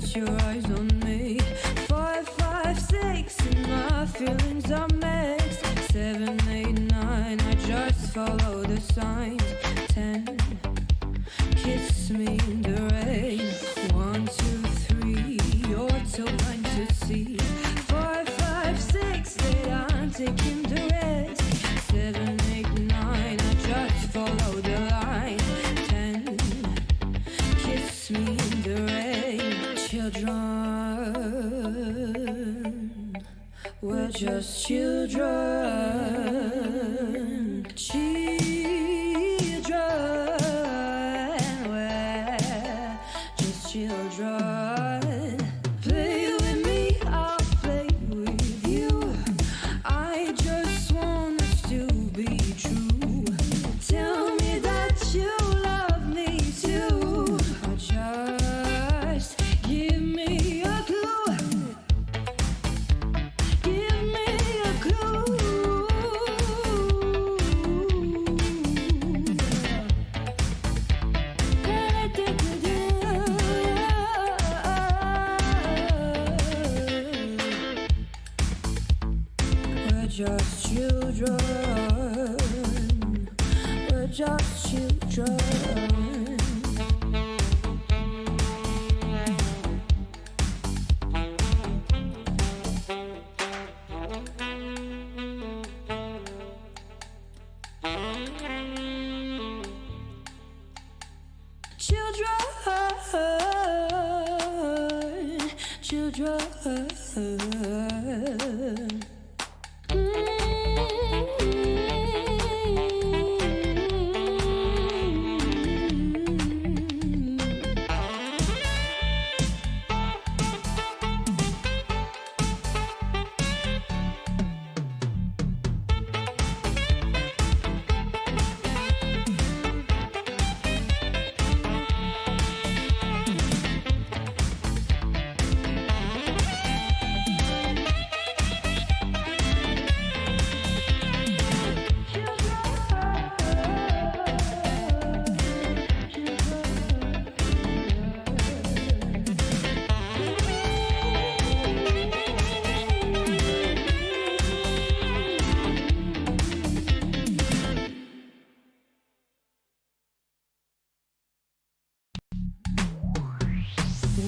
put your eyes on me. 5, 5, 6, and my feelings are mixed. 7, 8, 9, I just follow the signs. 10, kiss me in the rain. 1, 2, 3, you're too blind to see. 5, 5, 6, 8, I'm taking the risk. 7, 8, 9, I just follow the line. 10, kiss me in the rain. Children, we're just children. Children, we're just children. Play with me, I'll play with you. I just want us to be true. Tell me that you love me too. Or just give me a clue. Give me a clue. We're just children. We're just children. Children, children.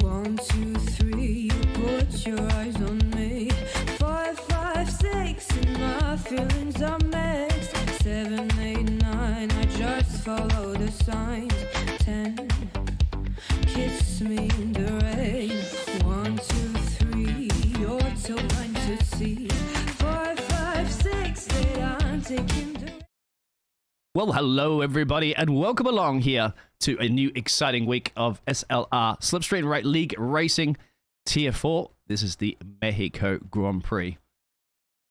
One, two, three, you put your eyes on me. 5, 5, 6, and my feelings are mixed. 7, 8, 9, I just follow the signs. 10, kiss me in the rain. 1, 2, 3, you're too blind to see. 5, 5, 6, 8, I'm taking the... Well, hello everybody, and welcome along here to a new exciting week of SLR Slipstream League Racing Tier 4. This is the Mexico Grand Prix.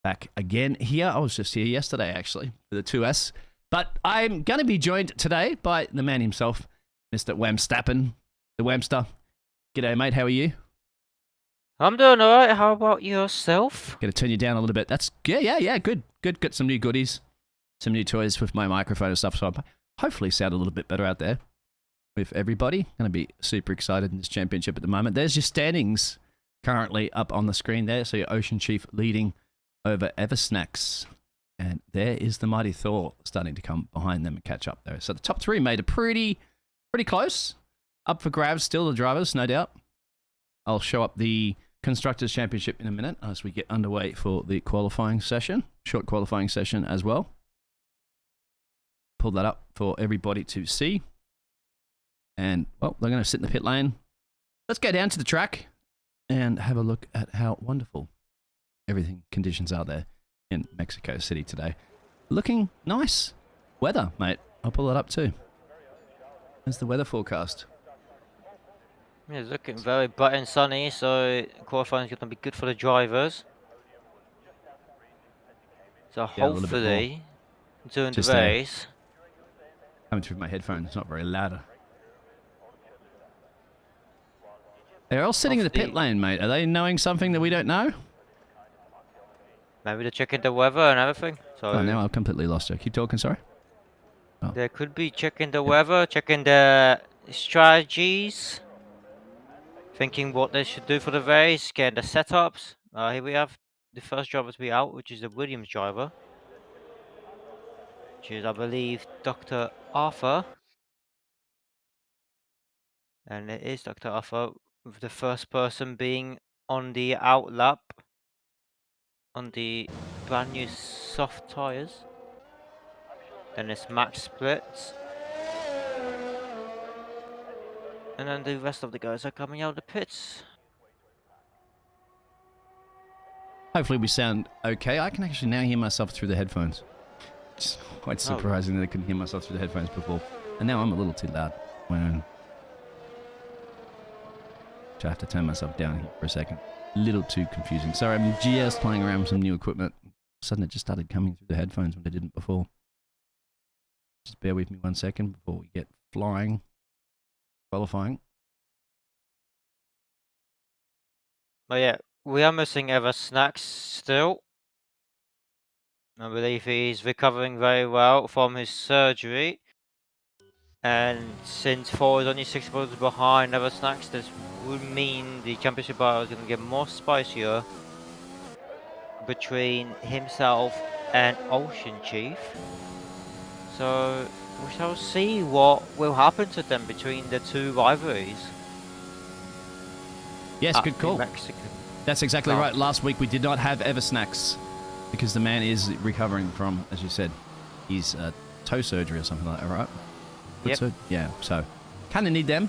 Back again here. I was just here yesterday, actually, for the 2S. But I'm going to be joined today by the man himself, Mr. Wamstappen, the Wamster. G'day, mate. How are you? I'm doing alright. How about yourself? Going to turn you down a little bit. That's, yeah, good. Got some new goodies. Some new toys with my microphone and stuff, so I hopefully sound a little bit better out there with everybody. Going to be super excited in this championship at the moment. There's your standings currently up on the screen there. So your Ocean Chief leading over Eversnacks. And there is the Mighty Thor starting to come behind them and catch up there. So the top three made it pretty close. Up for grabs still, the drivers, no doubt. I'll show up the Constructors Championship in a minute as we get underway for the qualifying session. Short qualifying session as well. Pull that up for everybody to see. And, well, they're going to sit in the pit lane. Let's go down to the track and have a look at how wonderful everything conditions are there in Mexico City today. Looking nice. Weather, mate. I'll pull that up too. There's the weather forecast. Yeah, it's looking very bright and sunny, so qualifying is going to be good for the drivers. So Yeah, hopefully, during Just the race... Coming through my headphones, it's not very loud. They're all sitting in the pit lane, mate. Are they knowing something that we don't know? Maybe they're checking the weather and everything. So Oh, now I've completely lost you. Keep talking, sorry. Oh. they could be checking the weather, checking the strategies thinking what they should do for the race, getting the setups. Here we have the first driver to be out, which is the Williams driver, which is, I believe, Dr. Arthur. And it is Dr. Arthur, with the first person being on the out lap on the brand new soft tyres. Then it's max splits. And then the rest of the guys are coming out of the pits. Hopefully we sound okay. I can actually now hear myself through the headphones. It's quite surprising that I couldn't hear myself through the headphones before. And now I'm a little too loud. So I have to turn myself down here for a second. A little too confusing. Sorry, I'm just playing around with some new equipment. All of a sudden it just started coming through the headphones when it didn't before. Just bear with me 1 second before we get flying. Qualifying. But yeah, we are missing Ever Snacks still. I believe he's recovering very well from his surgery. And since 4 is only 6 points behind Ever Snacks, this would mean the championship battle is going to get more spicier between himself and Ocean Chief. So we shall see what will happen to them between the two rivalries. Yes, good call. Mexico. That's exactly right. Last week we did not have Ever Snacks because the man is recovering from, as you said, his toe surgery or something like that, right? Yep. Yeah, so kind of need them.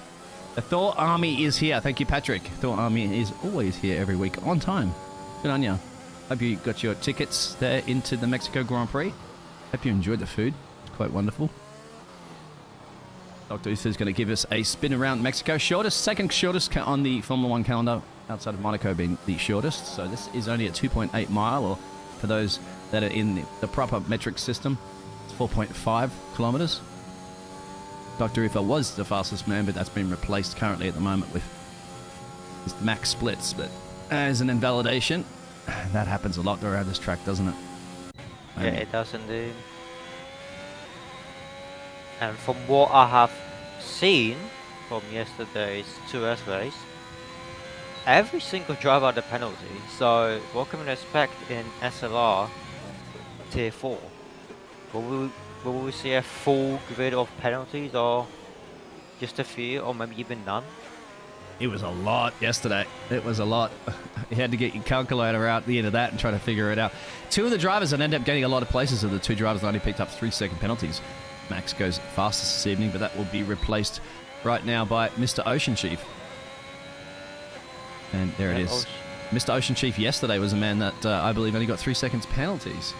The Thor Army is here. Thank you, Patrick. Thor Army is always here every week on time. Good on you. Hope you got your tickets there into the Mexico Grand Prix. Hope you enjoyed the food. It's quite wonderful. Dr. Uther is going to give us a spin around Mexico. Second shortest on the Formula 1 calendar, outside of Monaco being the shortest. So this is only a 2.8 mile, or for those that are in the proper metric system, it's 4.5 kilometers. Dr. Uther was the fastest man, but that's been replaced currently at the moment with his max splits. But as an invalidation, that happens a lot around this track, doesn't it? Yeah, it does indeed. And from what I have seen from yesterday's 2S race, every single driver had a penalty. So what can we expect in SLR Tier 4? Will we see a full grid of penalties, or just a few, or maybe even none? It was a lot yesterday. It was a lot. You had to get your calculator out at the end of that and try to figure it out. Two of the drivers that ended up getting a lot of places are the two drivers that only picked up 3-second penalties. Max goes fastest this evening, but that will be replaced right now by Mr. Ocean Chief. And there it is. Mr. Ocean Chief yesterday was a man that I believe only got 3 seconds penalties.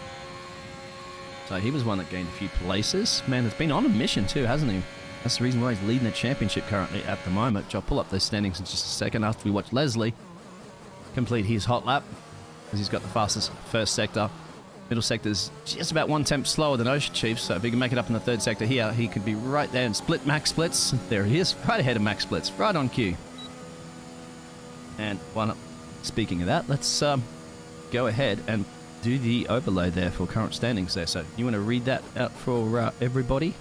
So he was one that gained a few places. Man, has been on a mission too, hasn't he? That's the reason why he's leading the championship currently at the moment. Which I'll pull up those standings in just a second after we watch Leslie complete his hot lap, as he's got the fastest first sector. Middle sector's just about 1/10 slower than Ocean Chief, so if he can make it up in the third sector here, he could be right there and split max splits. There he is, right ahead of max splits, right on cue. And speaking of that, let's go ahead and do the overlay there for current standings there. So you want to read that out for everybody?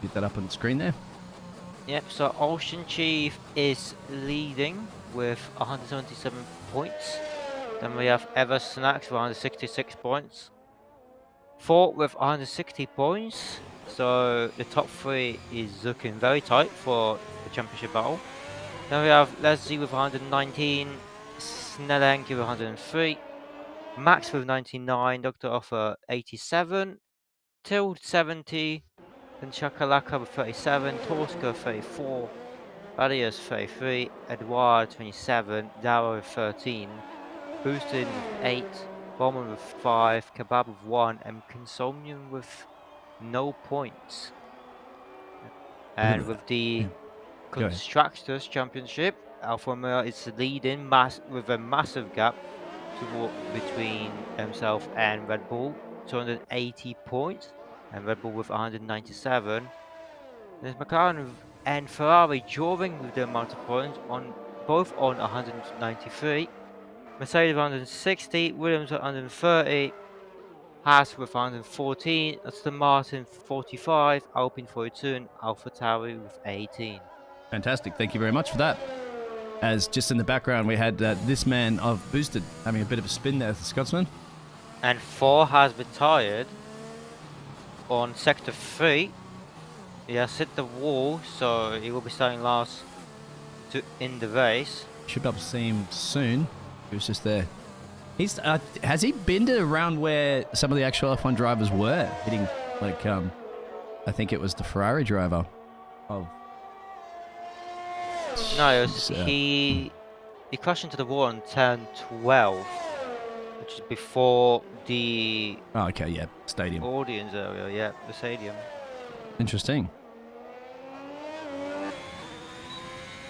Get that up on the screen there. Yep, so Ocean Chief is leading with 177 points. Then we have Ever Snacks with 166 points. Fort with 160 points. So the top three is looking very tight for the championship battle. Then we have Leslie with 119, Snellenk with 103, Max with 99, Dr. Offer 87, Tild 70, then Chakalaka with 37, Torska 34, Valius 33, Edouard 27, Darrow 13, Boosted with 8, Bowman with 5, Kebab with 1, and Consomnium with no points. And with the Constructors Championship, Alfa Romeo is leading with a massive gap between himself and Red Bull, 280 points, and Red Bull with 197. There's McLaren and Ferrari drawing with the amount of points, both on 193. Mercedes 160, Williams 130, Haas with 114, Aston Martin 45, Alpine 42, and AlphaTauri with 18. Fantastic. Thank you very much for that. As just in the background, we had this man of Boosted having a bit of a spin there, the Scotsman. And 4 has retired on sector 3. He has hit the wall, so he will be starting last in the race. Should be able to see him soon. He was just there. He's has he been to around where some of the actual F1 drivers were hitting? Like, I think it was the Ferrari driver. Oh. No, it was, he crashed into the wall on turn 12, which is before the okay, yeah, stadium. audience area, yeah, the stadium. Interesting.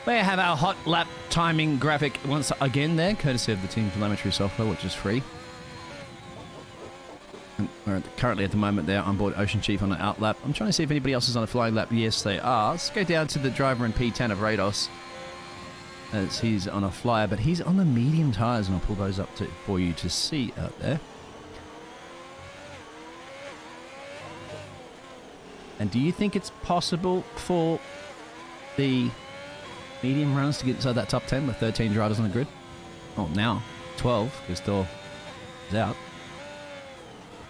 We have our hot lap timing graphic once again there, courtesy of the team telemetry software, which is free. And we're currently at the moment there on board Ocean Chief on an out lap. I'm trying to see if anybody else is on a flying lap. Yes, they are. Let's go down to the driver in P10 of Rados, as he's on a flyer, but he's on the medium tyres, and I'll pull those up for you to see out there. And do you think it's possible for the medium runners to get inside that top 10 with 13 drivers on the grid? Oh, now 12, because Thor is out.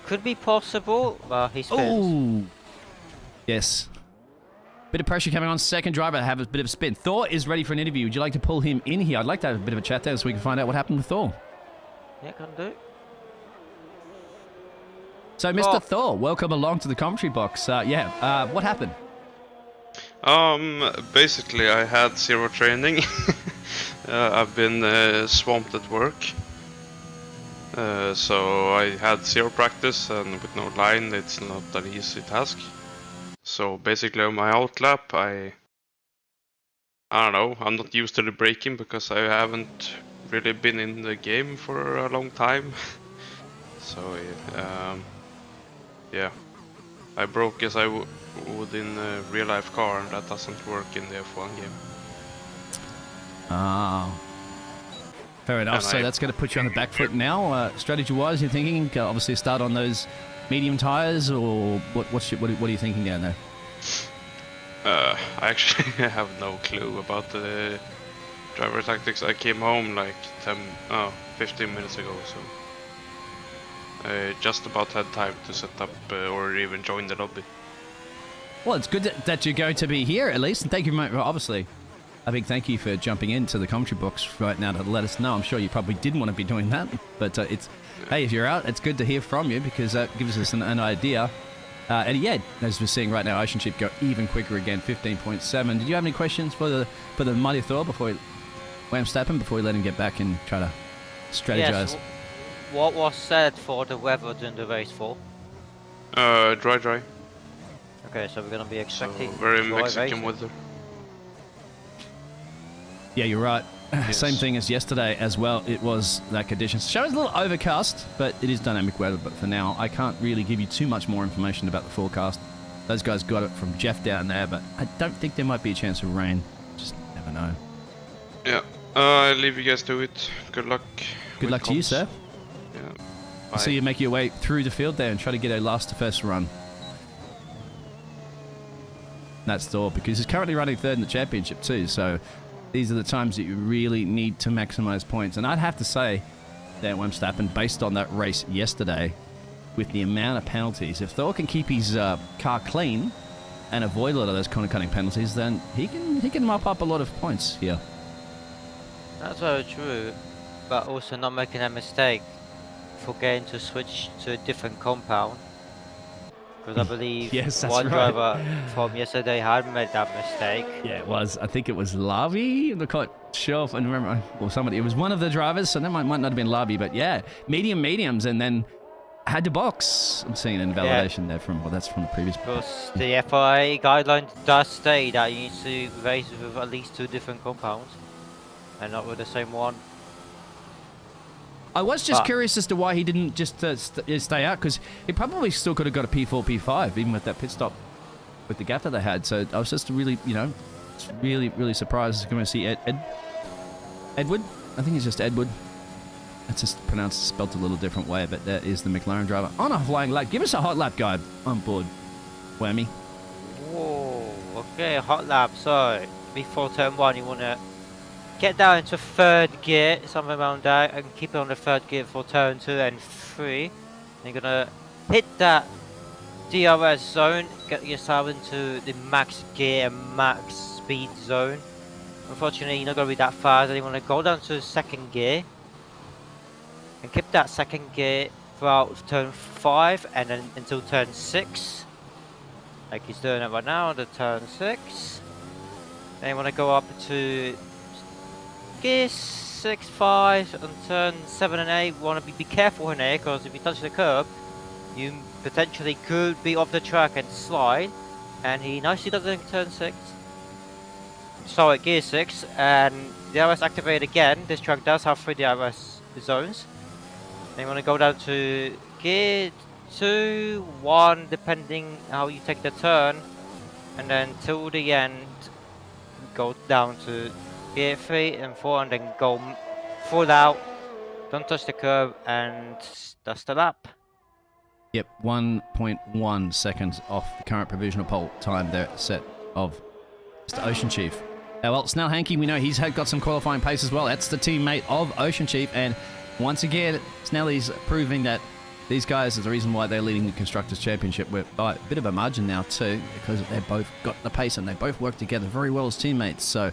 Could be possible, but he spins. Oh, yes. Bit of pressure coming on. Second driver to have a bit of a spin. Thor is ready for an interview. Would you like to pull him in here? I'd like to have a bit of a chat there so we can find out what happened with Thor. Yeah, can do. So, Mr. Thor, welcome along to the commentary box. What happened? Basically, I had zero training. I've been swamped at work. So I had zero practice, and with no line, it's not an easy task. So basically, on my out lap, I don't know, I'm not used to the braking because I haven't really been in the game for a long time. So yeah, I broke as I would in a real life car, and that doesn't work in the F1 game. Ah. Fair enough. So that's going to put you on the back foot now. Strategy-wise, you're thinking obviously start on those medium tyres, or what are you thinking down there? I actually have no clue about the driver tactics. I came home like 15 minutes ago, so I just about had time to set up or even join the lobby. Well, it's good that you're going to be here at least, and thank you, obviously. A big thank you for jumping into the commentary box right now to let us know. I'm sure you probably didn't want to be doing that, but hey, if you're out, it's good to hear from you because that gives us an idea. And yeah, as we're seeing right now, Ocean Chief go even quicker again, 15.7. Did you have any questions for the mighty Thor before we let him get back and try to strategize? Yes, what was said for the weather during the race for? Dry. Okay, so we're gonna be expecting so very dry Mexican racing. weather. Yeah, you're right. Yes. Same thing as yesterday as well. It was that condition. Show is a little overcast, but it is dynamic weather. But for now, I can't really give you too much more information about the forecast. Those guys got it from Jeff down there, but I don't think there might be a chance of rain. Just never know. Yeah, I'll leave you guys to it. Good luck. Good luck to you, sir. Yeah. I'll see you make your way through the field there and try to get a last to first run. That's Thor, because he's currently running third in the championship too, so these are the times that you really need to maximize points. And I'd have to say that Verstappen, based on that race yesterday, with the amount of penalties, if Thor can keep his car clean and avoid a lot of those corner cutting penalties, then he can mop up a lot of points here. That's very true, but also not making a mistake, forgetting to switch to a different compound. Because I believe yes, that's one right. driver from yesterday had made that mistake. Yeah, it was. I think it was Lavi. I'm not quite sure. I remember. Well, somebody. It was one of the drivers, so that might not have been Lavi, but yeah, mediums, and then had to box. I'm seeing an invalidation there from. Well, that's from the previous. Because the FIA guideline does state that you need to race with at least 2 different compounds, and not with the same one. I was just curious as to why he didn't just stay out, because he probably still could have got a P4, P5, even with that pit stop with the gap that they had. So I was just really, really surprised going to see Edward. I think he's just Edward. It's just spelt a little different way, but that is the McLaren driver on a flying lap. Give us a hot lap guide on board, Whammy. Whoa, okay, hot lap. So before turn 1, you want to get down into 3rd gear, something around that, and keep it on the 3rd gear for turn 2 and 3. And you're going to hit that DRS zone, get yourself into the max gear and max speed zone. Unfortunately, you're not going to be that fast, and you want to go down to 2nd gear and keep that 2nd gear throughout turn 5 and then until turn 6, like he's doing it right now on the turn 6. Then you want to go up to gear 6, 5 on turn 7 and 8. Want to be careful in here, because if you touch the curb, you potentially could be off the track and slide. And he nicely does it in turn 6. So at gear 6, and DRS activated again. This track does have 3 DRS zones. Then you want to go down to gear 2, 1, depending how you take the turn. And then till the end, go down to gear 3 and 4, and then go full out. Don't touch the curb, and that's the lap. Yep, 1.1 seconds off the current provisional pole time there set of Mr. Ocean Chief. Well, Snell Hankey, we know he's got some qualifying pace as well. That's the teammate of Ocean Chief, and once again, Snelly's proving that these guys are the reason why they're leading the Constructors' Championship by a bit of a margin now too, because they've both got the pace and they both work together very well as teammates. So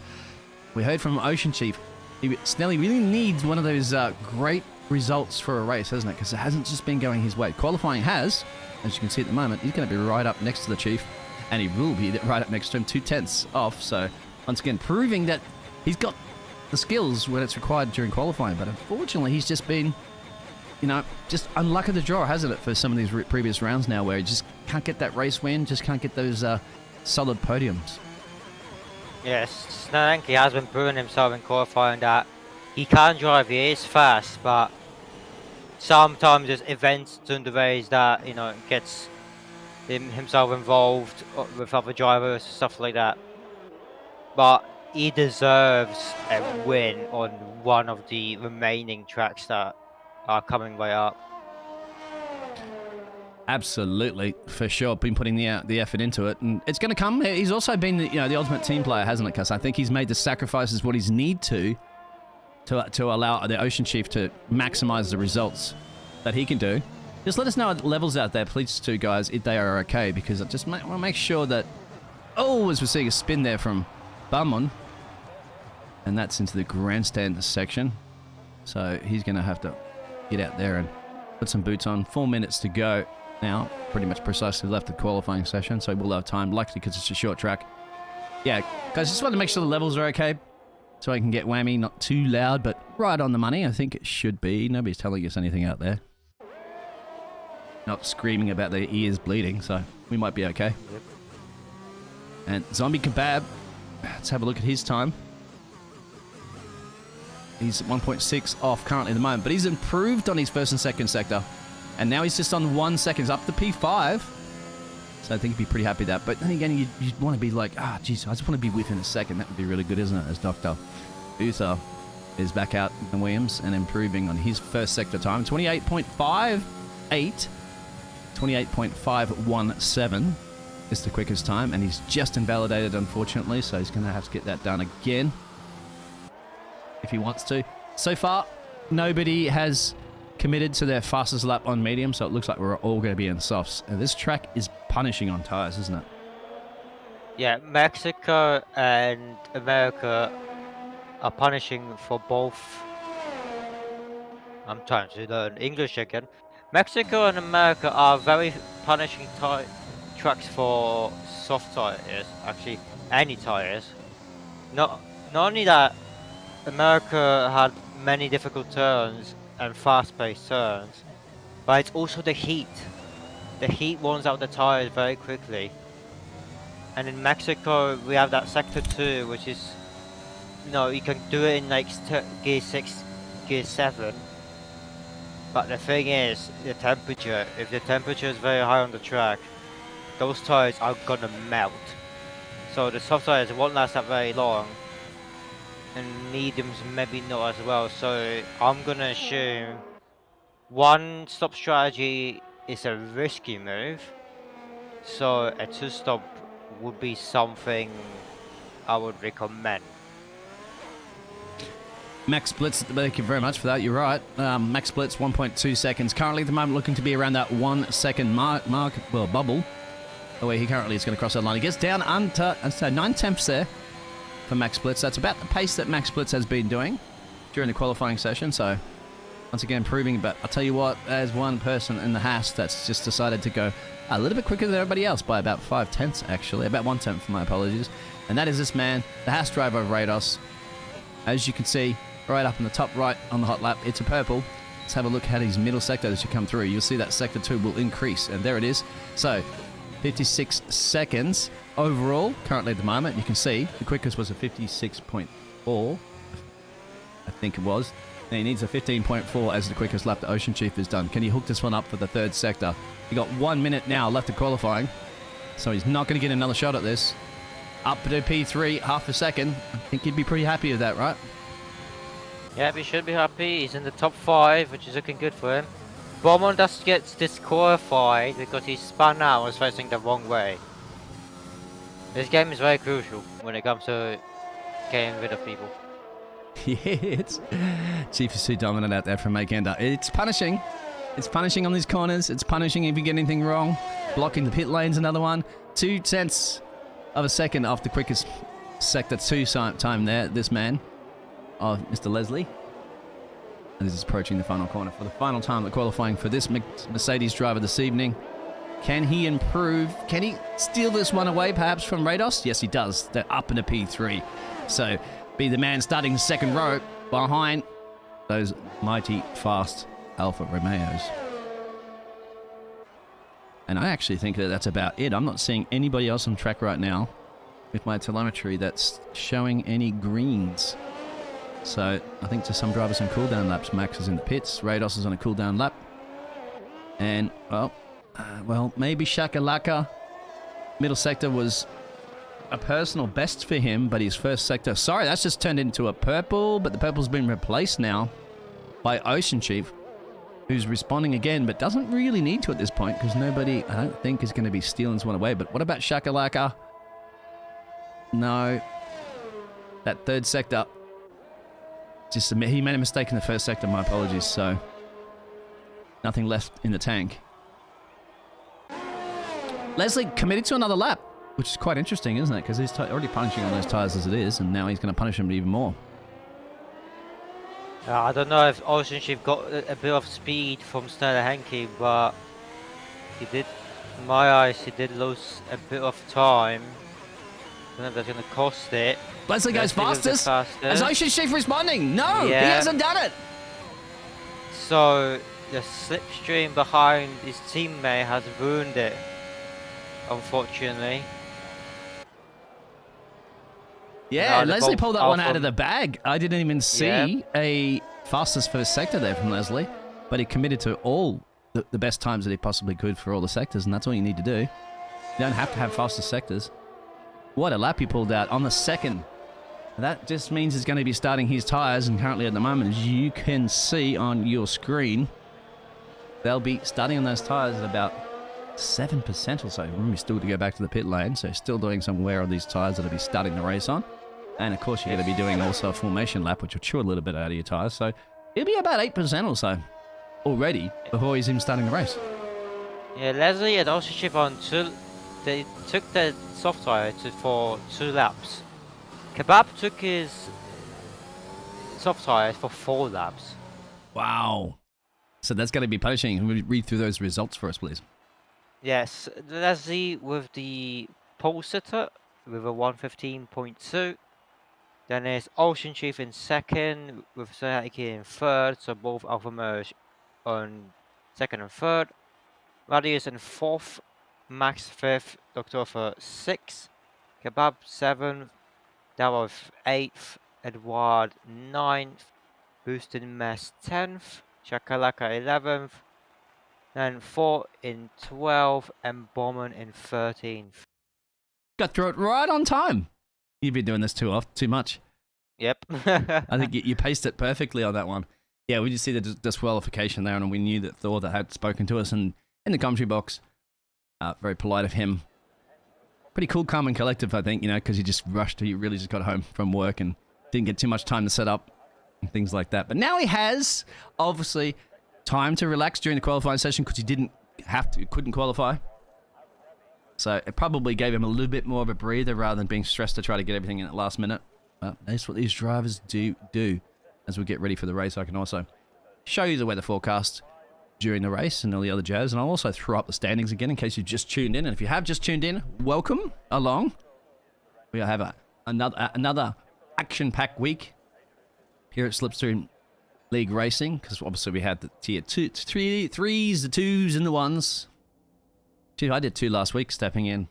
we heard from Ocean Chief, Snelly really needs one of those great results for a race, hasn't it? Because it hasn't just been going his way. Qualifying has, as you can see at the moment. He's going to be right up next to the Chief, and he will be right up next to him, 2/10 off. So once again, proving that he's got the skills when it's required during qualifying. But unfortunately, he's just been, you know, just unlucky to draw, hasn't it, for some of these previous rounds now, where he just can't get that race win, just can't get those solid podiums. Yes, Snellenke has been proving himself in qualifying that he can drive, he is fast, but sometimes there's events during the race that, you know, gets himself involved with other drivers, stuff like that. But he deserves a win on one of the remaining tracks that are coming way up. Absolutely, for sure. Been putting the effort into it, and it's going to come. He's also been, the ultimate team player, hasn't it? Because I think he's made the sacrifices what he's need to allow the Ocean Chief to maximize the results that he can do. Just let us know at levels out there, please, too, guys, if they are okay, because I just want to make sure that. Oh, as we're seeing a spin there from Bumon, and that's into the grandstand section. So he's going to have to get out there and put some boots on. 4 minutes to go now, pretty much precisely left the qualifying session, so we'll have time, likely because it's a short track. Yeah, guys, just wanted to make sure the levels are okay, so I can get whammy, not too loud, but right on the money. I think it should be. Nobody's telling us anything out there. Not screaming about their ears bleeding, so we might be okay. Yep. And Zombie Kebab, let's have a look at his time. He's 1.6 off currently at the moment, but he's improved on his first and second sector. And now he's just on 1 second, up to P5. So I think he'd be pretty happy with that. But then again, you'd want to be like, geez, I just want to be within a second. That would be really good, isn't it? As Dr. Uther is back out in Williams and improving on his first sector time. 28.58. 28.517 is the quickest time. And he's just invalidated, unfortunately. So he's going to have to get that done again if he wants to. So far, nobody has committed to their fastest lap on medium, so it looks like we're all going to be in softs. And this track is punishing on tires, isn't it? Yeah, Mexico and America are punishing for both. I'm trying to learn English again. Mexico and America are very punishing tracks for soft tires, actually any tires. Not only that, America had many difficult turns and fast-paced turns, but it's also the heat. The heat warms out the tires very quickly. And in Mexico, we have that sector 2, which is, you can do it in like gear 6, gear 7. But the thing is, the temperature. If the temperature is very high on the track, those tires are gonna melt. So the soft tires won't last that very long. And mediums maybe not as well, so I'm gonna assume one stop strategy is a risky move, so a 2-stop would be something I would recommend. Max Splits, thank you very much for that. You're right. Max Splits, 1.2 seconds. Currently, at the moment, looking to be around that 1 second mark, well, bubble. The way he currently is going to cross that line. He gets down under 9/10 there for Max Splits. That's about the pace that Max Splits has been doing during the qualifying session. So, once again, proving. But I'll tell you what, there's one person in the Haas that's just decided to go a little bit quicker than everybody else by about 5/10, actually. About 1/10, my apologies. And that is this man, the Haas driver of Rados. As you can see, right up in the top right on the hot lap, it's a purple. Let's have a look at his middle sector as you come through. You'll see that sector 2 will increase, and there it is. So, 56 seconds overall, currently at the moment. You can see the quickest was a 56.4, I think it was. And he needs a 15.4 as the quickest lap the Ocean Chief has done. Can he hook this one up for the third sector? He got 1 minute now left of qualifying, so he's not going to get another shot at this. Up to P3, half a second. I think you'd be pretty happy with that, right? Yeah, he should be happy. He's in the top 5, which is looking good for him. Bowman just gets disqualified because he spun out and was facing the wrong way. This game is very crucial when it comes to getting rid of people. Yeah, it's Chief is too dominant out there from Makenda. It's punishing. It's punishing on these corners. It's punishing if you get anything wrong. Blocking the pit lane's another one. 2/10 of a second off the quickest sector 2 time there. This man, Mr. Leslie. And this is approaching the final corner for the final time at qualifying for this Mercedes driver this evening. Can he improve? Can he steal this one away perhaps from Rados? Yes, he does. They're up into P3. So, be the man starting second row behind those mighty fast Alfa Romeos. And I actually think that that's about it. I'm not seeing anybody else on track right now with my telemetry that's showing any greens. So I think to some drivers on cooldown laps, Max is in the pits, Rados is on a cooldown lap. And, well, maybe Shakalaka. Middle sector was a personal best for him, but his first sector... Sorry, that's just turned into a purple, but the purple's been replaced now by Ocean Chief, who's responding again, but doesn't really need to at this point, because nobody, I don't think, is going to be stealing this one away. But what about Shakalaka? No. That third sector... he made a mistake in the first sector, my apologies, so... nothing left in the tank. Leslie committed to another lap, which is quite interesting, isn't it? Because he's already punishing on those tyres as it is, and now he's going to punish him even more. I don't know if Ocean Chief got a bit of speed from Snella Henke, but he did, in my eyes, he did lose a bit of time. I don't know if that's going to cost it. Leslie goes fastest. Is Ocean Chief responding? No, yeah. He hasn't done it. So the slipstream behind his teammate has ruined it, unfortunately. Yeah, Leslie pulled that one out of the bag. I didn't even see a fastest first sector there from Leslie, but he committed to all the best times that he possibly could for all the sectors, and that's all you need to do. You don't have to have fastest sectors. What a lap he pulled out on the second. That just means he's going to be starting his tyres, and currently at the moment, as you can see on your screen, they'll be starting on those tyres at about 7% or so. Remember, still to go back to the pit lane, so still doing some wear on these tyres that'll be starting the race on. And of course, you're going to be doing also a formation lap, which will chew a little bit out of your tyres, so it'll be about 8% or so already before he's even starting the race. Yeah, Leslie and Ocean Chief on they took the soft tyre for 2 laps. Kebab took his soft tyres for 4 laps. Wow. So that's going to be punishing. Read through those results for us, please. Yes, Leslie with the pole sitter with a 115.2. Then there's Ocean Chief in second with Sahaki in third. So both Alfa Romeos on second and third. Radius in fourth. Max fifth. Dr. for sixth. Kebab seventh. Darrow 8th, Edward 9th, Boosted Mess 10th, Shakalaka 11th, then 4 in 12th, and Bowman in 13th. Got through it right on time. You've been doing this too much. Yep. I think you paced it perfectly on that one. Yeah, we just see the disqualification there, and we knew that Thor that had spoken to us in the commentary box. Very polite of him. pretty cool, calm and collective, I think, you know, because he just rushed. He really just got home from work and didn't get too much time to set up and things like that. But now he has, obviously, time to relax during the qualifying session because he couldn't qualify. So it probably gave him a little bit more of a breather rather than being stressed to try to get everything in at the last minute. But that's what these drivers do as we get ready for the race. I can also show you the weather forecast during the race and all the other jazz. And I'll also throw up the standings again in case you've just tuned in. And if you have just tuned in, welcome along. We have another action-packed week here at Slipstream League Racing, because obviously we had the tier 2, 3s, the 2s and the 1s. I did 2 last week, stepping in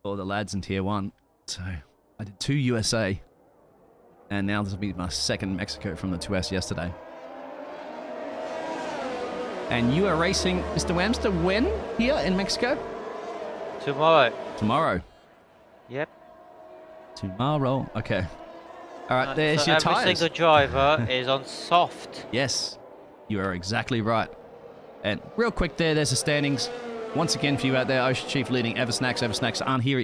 for the lads in tier 1. So I did 2 USA, and now this will be my second Mexico from the 2S yesterday. And you are racing, Mr. Wamster, when here in Mexico? Tomorrow. Tomorrow. Yep. Tomorrow. Okay. All right, there's so your every tires. single driver is on soft. Yes, you are exactly right. And real quick there's the standings. Once again for you out there, Ocean Chief leading Eversnacks. Eversnacks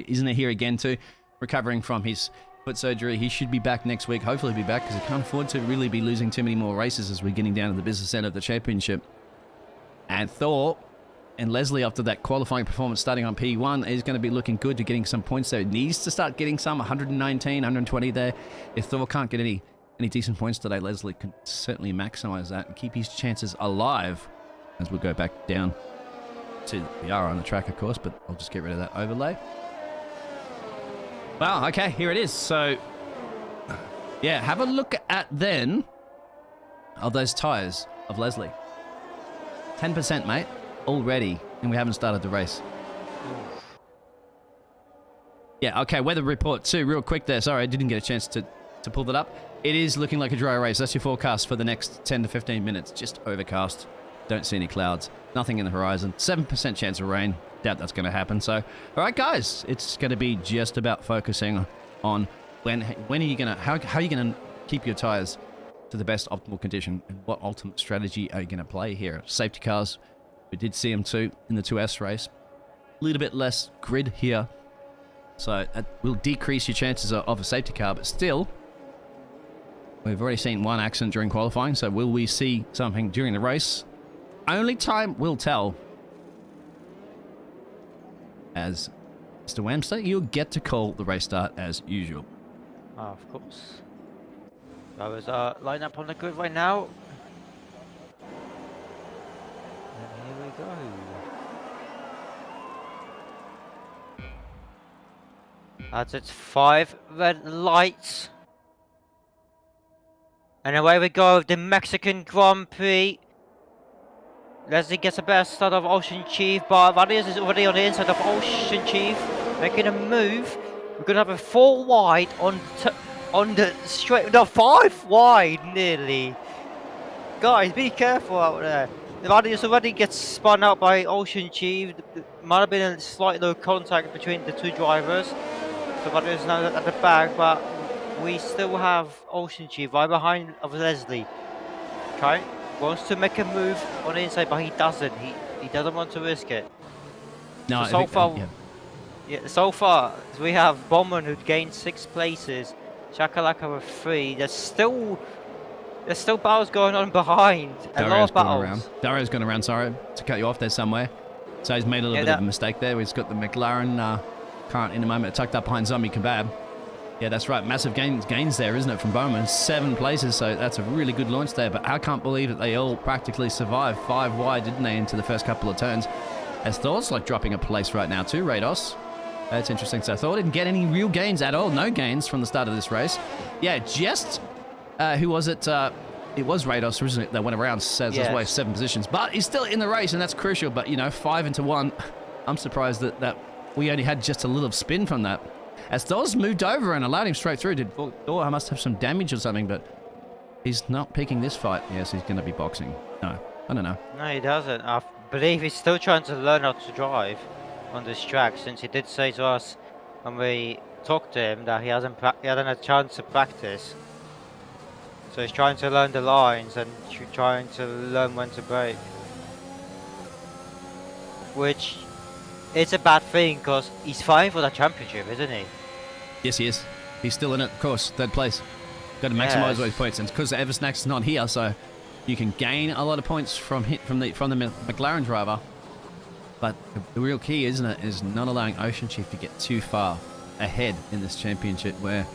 isn't here again too. Recovering from his foot surgery. He should be back next week. Hopefully he'll be back because he can't afford to really be losing too many more races as we're getting down to the business end of the championship. And Thor and Leslie, after that qualifying performance starting on P1, is going to be looking good to getting some points there. It needs to start getting some, 119, 120 there. If Thor can't get any decent points today, Leslie can certainly maximize that and keep his chances alive as we'll go back down to we are on the track, of course, but I'll just get rid of that overlay. Wow, okay, here it is. So, yeah, have a look at then of those tires of Leslie. 10%, mate, already, and we haven't started the race. Yeah, okay, weather report too, real quick there. Sorry, I didn't get a chance to pull that up. It is looking like a dry race. That's your forecast for the next 10 to 15 minutes. Just overcast. Don't see any clouds. Nothing in the horizon. 7% chance of rain. Doubt that's going to happen. So, all right, guys, it's going to be just about focusing on when are you going to, how are you going to keep your tires to the best optimal condition and what ultimate strategy are you going to play here? Safety cars, we did see them too in the 2S race. A little bit less grid here. So that will decrease your chances of a safety car, but still, we've already seen one accident during qualifying. So will we see something during the race? Only time will tell. As Mr. Wamster, you'll get to call the race start as usual. Of course. Drivers are lined up on the grid right now. And here we go. That's its 5 red lights. And away we go with the Mexican Grand Prix. Leslie gets a better start of Ocean Chief, but Radius is already on the inside of Ocean Chief, making a move. We're going to have a 4 wide on the straight, no, 5 wide nearly. Guys, be careful out there. Radius already gets spun out by Ocean Chief. There might have been a slight low contact between the 2 drivers. So Radius is now at the back, but we still have Ocean Chief right behind of Leslie. Wants to make a move on the inside, but he doesn't. He doesn't want to risk it. No, so so far we have Bowman who gained 6 places, Chakalaka with 3. There's still battles going on behind. A lot of battles. Dario's gone around. Sorry to cut you off there somewhere. So he's made a little bit of a mistake there. He's got the McLaren current in a moment tucked up behind Zombie Kebab. Yeah, that's right. Massive gains there, isn't it, from Bowman? 7 places, so that's a really good launch there. But I can't believe that they all practically survived 5 wide, didn't they, into the first couple of turns. As Thor's like dropping a place right now too, Rados. That's interesting. So Thor didn't get any real gains at all. No gains from the start of this race. Yeah, just, who was it? It was Rados, wasn't it, that went around says his way 7 positions. But he's still in the race, and that's crucial. But, you know, 5 into 1. I'm surprised that we only had just a little spin from that. As Thor's moved over and allowed him straight through, Thor must have some damage or something, but he's not picking this fight. Yes, he's going to be boxing. No, I don't know. No, he doesn't. I believe he's still trying to learn how to drive on this track, since he did say to us when we talked to him that he hasn't had a chance to practice. So he's trying to learn the lines and trying to learn when to brake. Which it's a bad thing because he's fighting for the championship, isn't he? Yes, he is. He's still in it, of course. Third place. Got to maximise those points, and because Eversnack's not here, so you can gain a lot of points from the McLaren driver. But the real key, isn't it, is not allowing Ocean Chief to get too far ahead in this championship, where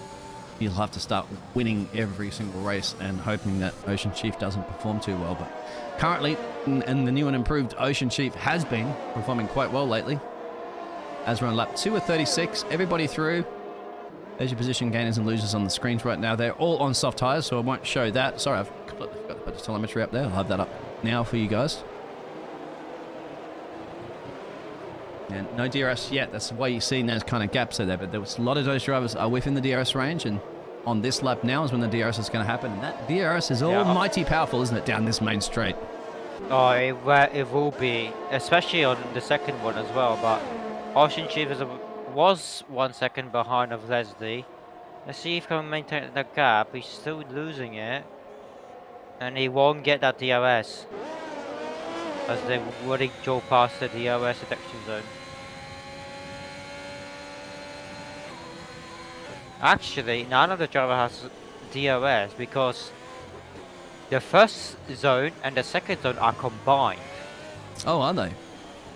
he'll have to start winning every single race and hoping that Ocean Chief doesn't perform too well. But currently, and the new and improved Ocean Chief has been performing quite well lately. As we're on lap 2 of 36, everybody through. There's your position gainers and losers on the screens right now. They're all on soft tyres, so I won't show that. Sorry, I've completely forgot to put the telemetry up there. I'll have that up now for you guys. And no DRS yet. That's why you're seeing those kind of gaps there. But there was a lot of those drivers are within the DRS range, and on this lap now is when the DRS is going to happen. And that DRS is almighty powerful, isn't it, down this main straight? Oh, it will be, especially on the second one as well. But Ocean Chief was 1 second behind of Leslie. Let's see if he can maintain that gap. He's still losing it, and he won't get that DRS as they already go past the DRS detection zone. Actually, none of the driver has DRS because the first zone and the second zone are combined. Oh, are they?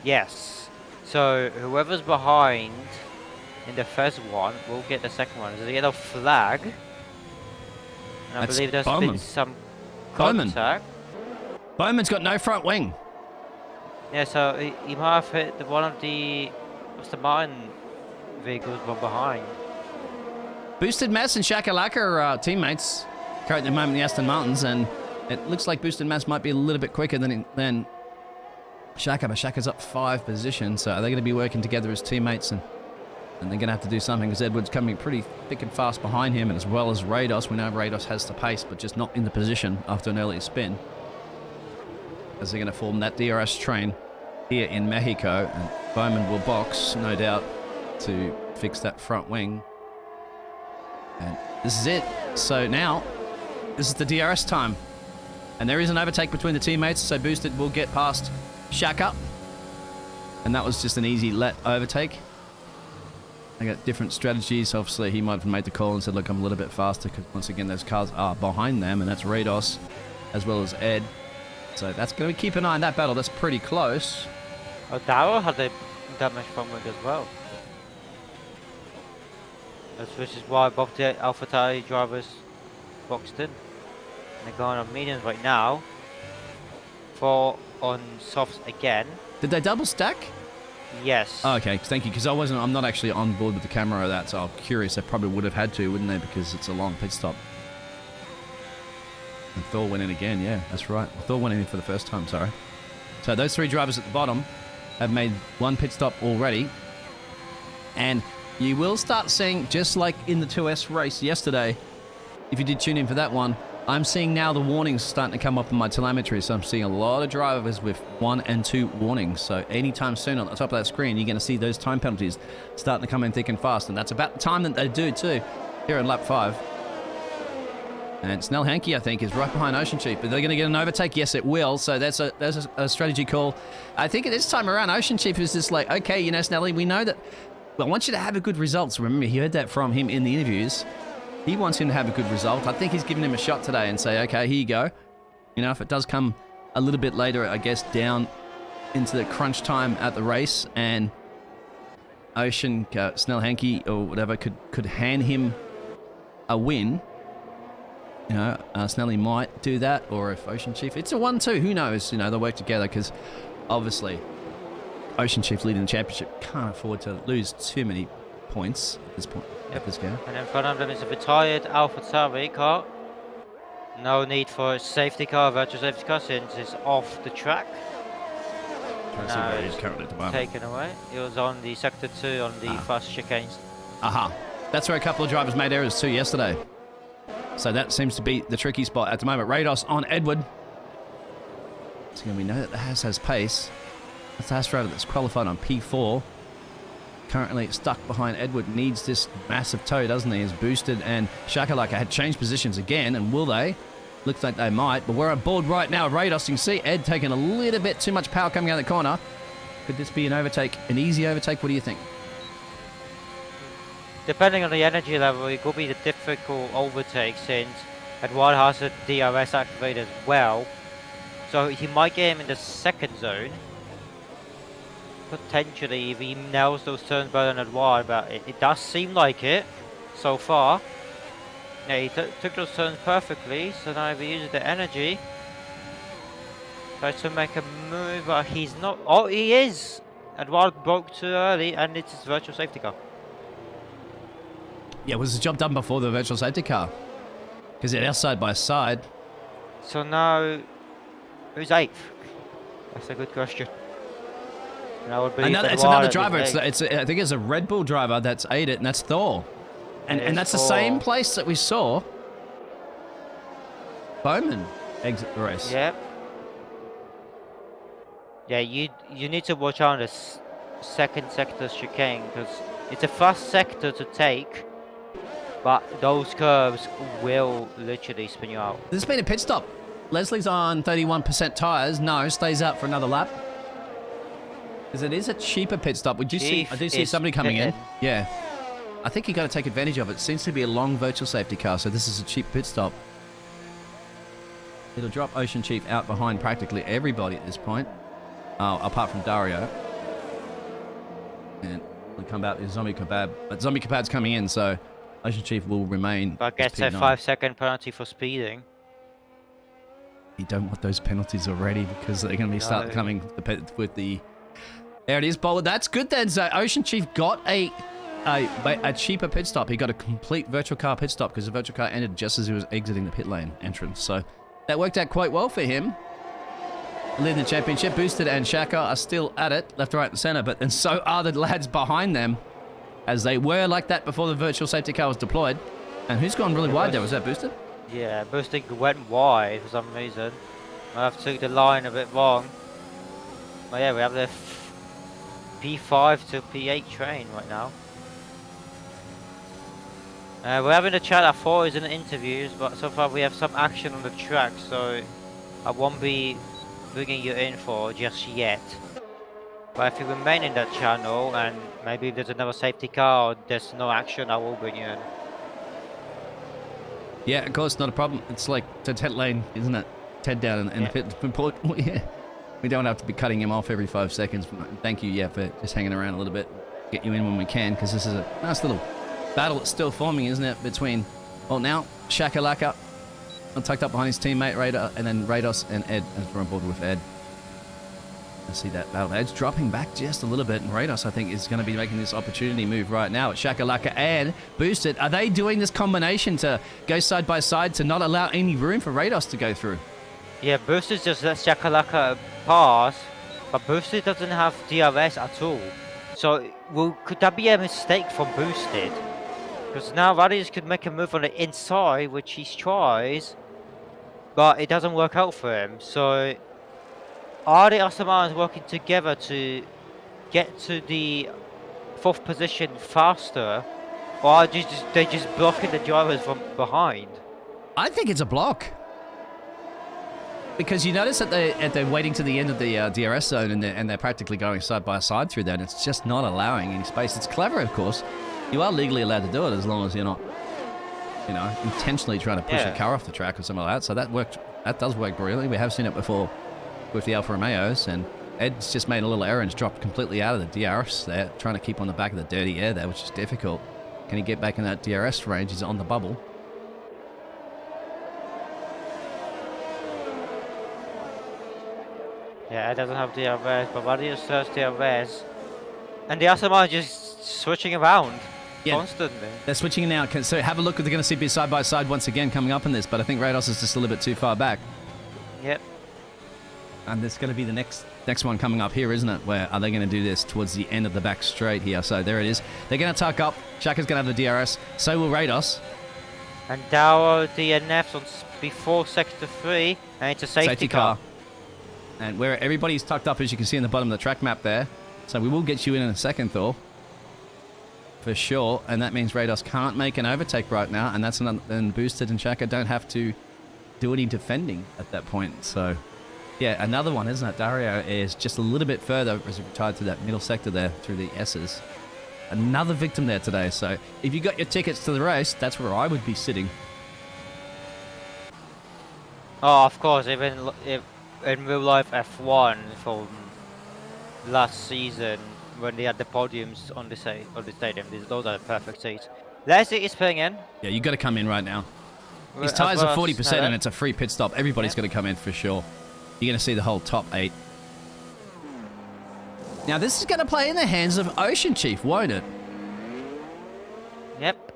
Yes. So whoever's behind in the first one will get the second one. There's a yellow flag. And I believe there's been some contact. Bowman's got no front wing. Yeah, so he might have hit one of the Aston Martin vehicles from behind. Boosted Mass and Shakalaka are teammates currently at the moment in the Aston Martins, and it looks like Boosted Mass might be a little bit quicker than Shaka, but Shaka's up 5 positions, so are they going to be working together as teammates, and they're going to have to do something because Edward's coming pretty thick and fast behind him, and as well as Rados. We know Rados has the pace, but just not in the position after an earlier spin, as they're going to form that DRS train here in Mexico, and Bowman will box, no doubt, to fix that front wing. And this is it. So now, this is the DRS time. And there is an overtake between the teammates, so Boosted will get past Shaka. And that was just an easy let overtake. They got different strategies. Obviously, he might have made the call and said, look, I'm a little bit faster, because once again, those cars are behind them, and that's Rados as well as Ed. So that's going to keep an eye on that battle. That's pretty close. Oh, Darrow had a damage front wing as well. Which is why both the AlphaTauri drivers boxed in. They're going on mediums right now. 4 on softs again. Did they double stack? Yes. Oh, okay, thank you. Because I'm not actually on board with the camera of that, so I'm curious. They probably would have had to, wouldn't they? Because it's a long pit stop. And Thor went in again. Yeah, that's right. Thor went in for the first time. Sorry. So those 3 drivers at the bottom have made 1 pit stop already, and you will start seeing, just like in the 2S race yesterday, if you did tune in for that one, I'm seeing now the warnings starting to come up in my telemetry. So I'm seeing a lot of drivers with 1 and 2 warnings. So anytime soon on the top of that screen, you're going to see those time penalties starting to come in thick and fast. And that's about the time that they do too, here in lap 5. And Snell Hankey, I think, is right behind Ocean Chief. But they're going to get an overtake. Yes, it will. So that's a strategy call. I think this time around, Ocean Chief is just like, okay, you know, Snelly, we know that, well, I want you to have a good result. So remember, he heard that from him in the interviews. He wants him to have a good result. I think he's giving him a shot today and say, okay, here you go. You know, if it does come a little bit later, I guess, down into the crunch time at the race, and Ocean, Snell Hankey or whatever could hand him a win, you know, Snelly might do that. Or if Ocean Chief, it's a 1-2, who knows? You know, they'll work together, because obviously Ocean Chief leading the championship can't afford to lose too many points at this point. Yep. This game. And in front of them is a retired AlphaTauri car. No need for a safety car, virtual safety car, since it's off the track. Now it's currently at the moment. Taken away. It was on the sector 2 on the fast chicanes. Aha. That's where a couple of drivers made errors too yesterday. So that seems to be the tricky spot at the moment. Rados on Edward. So we know that the Haas has pace. That's the Haas driver that's qualified on P4. Currently stuck behind Edward. Needs this massive tow, doesn't he? Is Boosted and Shakalaka had changed positions again, and will they? Looks like they might, but we're on board right now. Rados, you can see Ed taking a little bit too much power coming out of the corner. Could this be an overtake, an easy overtake? What do you think? Depending on the energy level, it could be the difficult overtake since Eduardo has a DRS activated as well. So he might get him in the second zone. Potentially, if he nails those turns better than Eduardo, but it does seem like it so far. Yeah, he took those turns perfectly, so now if he uses the energy, tries to make a move, but he's not. Oh, he is! Eduardo broke too early, and it's his virtual safety car. Yeah, was the job done before the virtual safety car? Because they're side by side. So now, who's 8th? That's a good question. And I would believe It's another driver. It's I think it's a Red Bull driver that's 8th, and that's Thor. And that's the same place that we saw Bowman exit the race. Yep. Yeah, you need to watch out on this second sector chicane because it's a fast sector to take, but those curves will literally spin you out. There's been a pit stop. Leslie's on 31% tyres. No, stays out for another lap. Because it is a cheaper pit stop. I do see somebody coming in. Yeah. I think you got to take advantage of it. It seems to be a long virtual safety car, so this is a cheap pit stop. It'll drop Ocean Chief out behind practically everybody at this point. Apart from Dario. And we'll come back with Zombie Kebab. But Zombie Kebab's coming in, so Ocean Chief will remain. But gets a 5-second penalty for speeding. You don't want those penalties already because they're going to be start coming with the... There it is, Bowler. That's good then. So Ocean Chief got a cheaper pit stop. He got a complete virtual car pit stop because the virtual car ended just as he was exiting the pit lane entrance. So that worked out quite well for him. Leading the championship, Boosted and Shaka are still at it, left, right, and center, and so are the lads behind them, as they were like that before the virtual safety car was deployed. And who's gone really wide there? Was that Boosted? Yeah, Boosted went wide for some reason. I have took the line a bit wrong. But yeah, we have the P5 to P8 train right now. We're having a chat at 4 is in the interviews, but so far we have some action on the track, so I won't be bringing you in for just yet. But if you remain in that channel and maybe if there's another safety car or there's no action, I will bring you in. Yeah, of course, not a problem. It's like the Ted lane, isn't it? Ted down in the pit. Yeah. We don't have to be cutting him off every 5 seconds. Thank you, yeah, for just hanging around a little bit. Get you in when we can, because this is a nice little battle that's still forming, isn't it? Between, well, now Shakalaka tucked up behind his teammate Radar, and then Rados and Ed, as we're on board with Ed. I see that battle. Ed's dropping back just a little bit, and Rados, I think, is going to be making this opportunity move right now. It's Shakalaka and Boosted. Are they doing this combination to go side by side to not allow any room for Rados to go through? Yeah, Boosted just lets Shakalaka pass, but Boosted doesn't have DRS at all. So, could that be a mistake from Boosted? Because now Radius could make a move on the inside, which he tries, but it doesn't work out for him. So, are the Asamans working together to get to the 4th position faster, or are they just blocking the drivers from behind? I think it's a block. Because you notice that they're waiting to the end of the DRS zone and they're practically going side by side through that. And it's just not allowing any space. It's clever, of course. You are legally allowed to do it as long as you're not, you know, intentionally trying to push a car off the track or something like that. So that does work brilliantly. We have seen it before with the Alfa Romeos, and Ed's just made a little error and dropped completely out of the DRS there, trying to keep on the back of the dirty air there, which is difficult. Can he get back in that DRS range? He's on the bubble. Yeah, it doesn't have DRS, but Radius has DRS. And the Asama are just switching around constantly. They're switching now. So have a look. They're going to see be side by side once again coming up in this, but I think Rados is just a little bit too far back. Yep. And there's going to be the next one coming up here, isn't it? Where are they going to do this towards the end of the back straight here? So there it is. They're going to tuck up. Shaka's going to have the DRS. So will Rados. And Dow DNFs on before sector 3, and it's a safety car. And where everybody's tucked up, as you can see in the bottom of the track map there. So we will get you in a second, Thor. For sure. And that means Rados can't make an overtake right now. And that's another, and Boosted and Shaka don't have to do any defending at that point. So Yeah, another one, isn't it? Dario is just a little bit further as retired to that middle sector there through the S's. Another victim there today. So if you got your tickets to the race, that's where I would be sitting. Oh, of course, even if in real life F1 from last season when they had the podiums on the stadium, those are the perfect seats. Leslie is putting in. Yeah, you got to come in right now. His As tyres well are as 40% Sneller. and it's a free pit stop. Everybody's going to come in for sure. You're going to see the whole top 8. Now, this is going to play in the hands of Ocean Chief, won't it? Yep.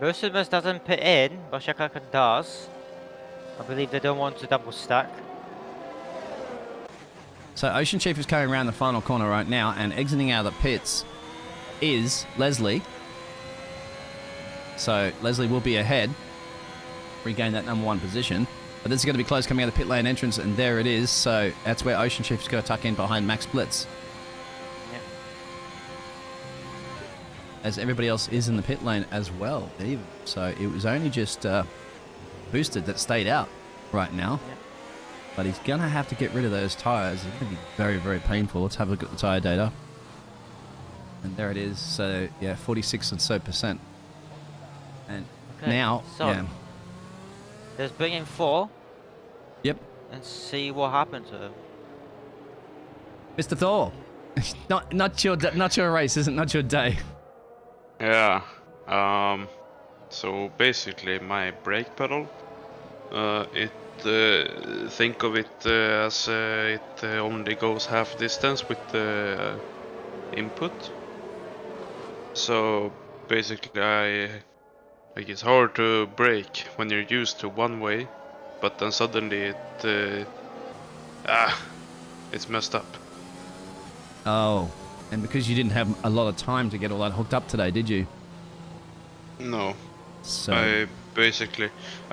Mercedes doesn't put in, but Shakaka does. I believe they don't want to double stack. So Ocean Chief is coming around the final corner right now, and exiting out of the pits is Leslie. So Leslie will be ahead, regain that number 1 position. But this is going to be close coming out of the pit lane entrance, and there it is. So that's where Ocean Chief's going to tuck in behind Max Blitz. Yep. As everybody else is in the pit lane as well, even. So it was only just Boosted that stayed out right now. Yep. But he's going to have to get rid of those tyres. It's going to be very, very painful. Let's have a look at the tyre data. And there it is. So, yeah, 46 and so percent. And Okay, now, so yeah. let's bring in 4 Yep. and see what happened to him. Mr. Thor. not your race, isn't it? Not your day. Yeah. So basically, my brake pedal, think of it as it only goes half distance with the input. So basically, like it's hard to brake when you're used to one way, but then suddenly it's messed up. Oh. And because you didn't have a lot of time to get all that hooked up today, did you? No. So I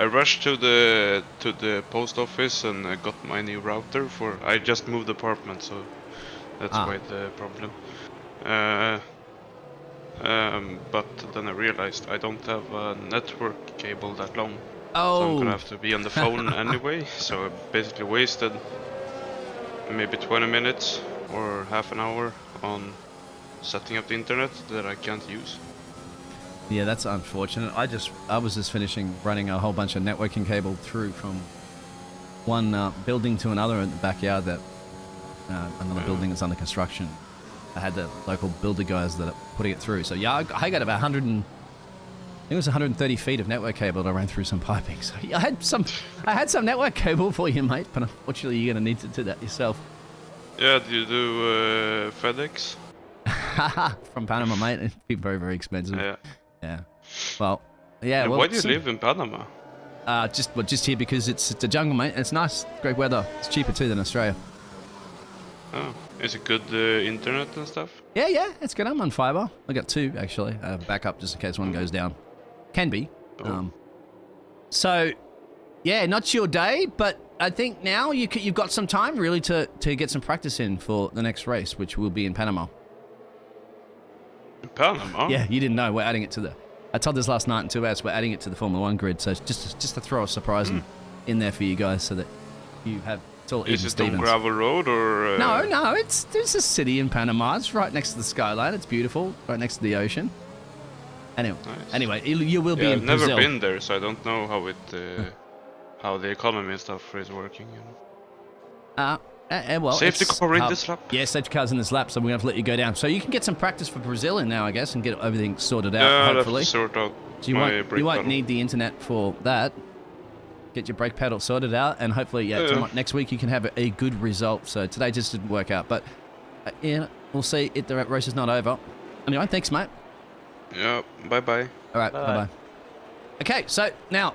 rushed to the post office and I got my new router I just moved apartment, so that's why the problem. But then I realized I don't have a network cable that long. Oh. So I'm gonna have to be on the phone anyway, so I basically wasted maybe 20 minutes or half an hour on setting up the internet that I can't use. Yeah, that's unfortunate. I was just finishing running a whole bunch of networking cable through from one building to another in the backyard that another building is under construction. I had the local builder guys that are putting it through. So yeah, I got about 130 feet of network cable that I ran through some piping. So yeah, I had some network cable for you, mate, but unfortunately you're going to need to do that yourself. Yeah, do you do FedEx? From Panama, mate. It'd be very, very expensive. Yeah. Yeah. Well, yeah. Well, why do you live in Panama? Just here because it's a jungle, mate. It's nice, great weather. It's cheaper too than Australia. Oh, is it good internet and stuff? Yeah, it's good. I'm on fiber. I got 2 actually. I have a backup just in case one goes down. Can be. Oh. So, yeah, not your day, but I think now you've got some time really to get some practice in for the next race, which will be in Panama. In Panama? Yeah, you didn't know. We're adding it to I told this last night in 2 hours. We're adding it to the Formula 1 grid, so it's just to throw a surprise in there for you guys, so that you have. It's all Is even it Stevens. on gravel road or? No, there's a city in Panama. It's right next to the skyline. It's beautiful, right next to the ocean. Anyway, Nice. you will be Yeah, in I've never Brazil. been there, so I don't know how how the economy and stuff is working. You know. Well, Safety it's car in hard. this lap. Yeah, safety car's in this lap, so we're going to have to let you go down. So you can get some practice for Brazil in now, I guess, and get everything sorted out, Yeah, I'll have hopefully. to sort out So you my brake won't pedal. need the internet for that. Get your brake pedal sorted out, and hopefully, next week you can have a good result. So today just didn't work out, but we'll see. The race is not over. Anyway, thanks, mate. Yeah, bye-bye. All right, Bye. bye-bye. Okay, so now,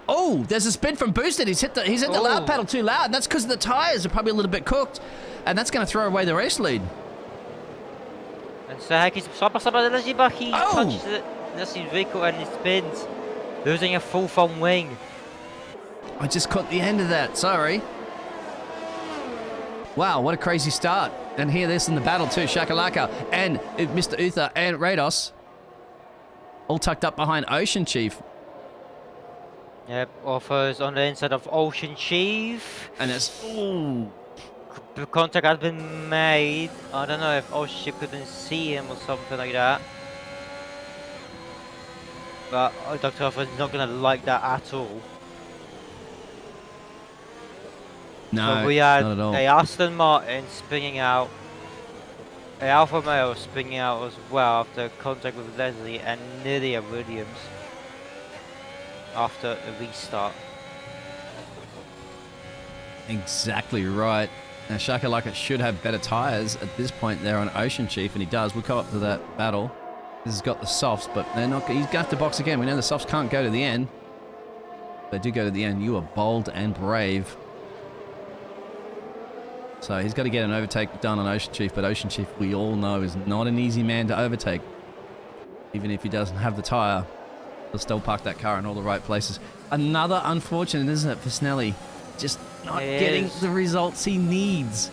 there's a spin from Boosted. He's hit the loud pedal too loud, and that's because the tyres are probably a little bit cooked, and that's going to throw away the race lead. And so Heki's sama-sama na si Baki Oh! touches the vehicle and it spins, losing a full front wing. I just caught the end of that, sorry. Wow, what a crazy start. And hear this in the battle too, Shakalaka and Mr. Uther and Rados all tucked up behind Ocean Chief. Yep, offers on the inside of Ocean Chief. And it's, ooh. The contact has been made. I don't know if Ocean Chief couldn't see him or something like that. But Dr. Alpha is not going to like that at all. No, So we had not at all. a Aston Martin spinning out, a Alfa Romeo spinning out as well after contact with Leslie, and nearly a Williams after the restart. Exactly right. Now Shakalaka should have better tyres at this point there on Ocean Chief, and he does. We'll come up to that battle. This has got the softs, but they're not. He's going to have to box again. We know the softs can't go to the end. They do go to the end. You are bold and brave. So he's got to get an overtake done on Ocean Chief, but Ocean Chief, we all know, is not an easy man to overtake. Even if he doesn't have the tyre, he'll still park that car in all the right places. Another unfortunate, isn't it, for Snelly? Just not getting the results he needs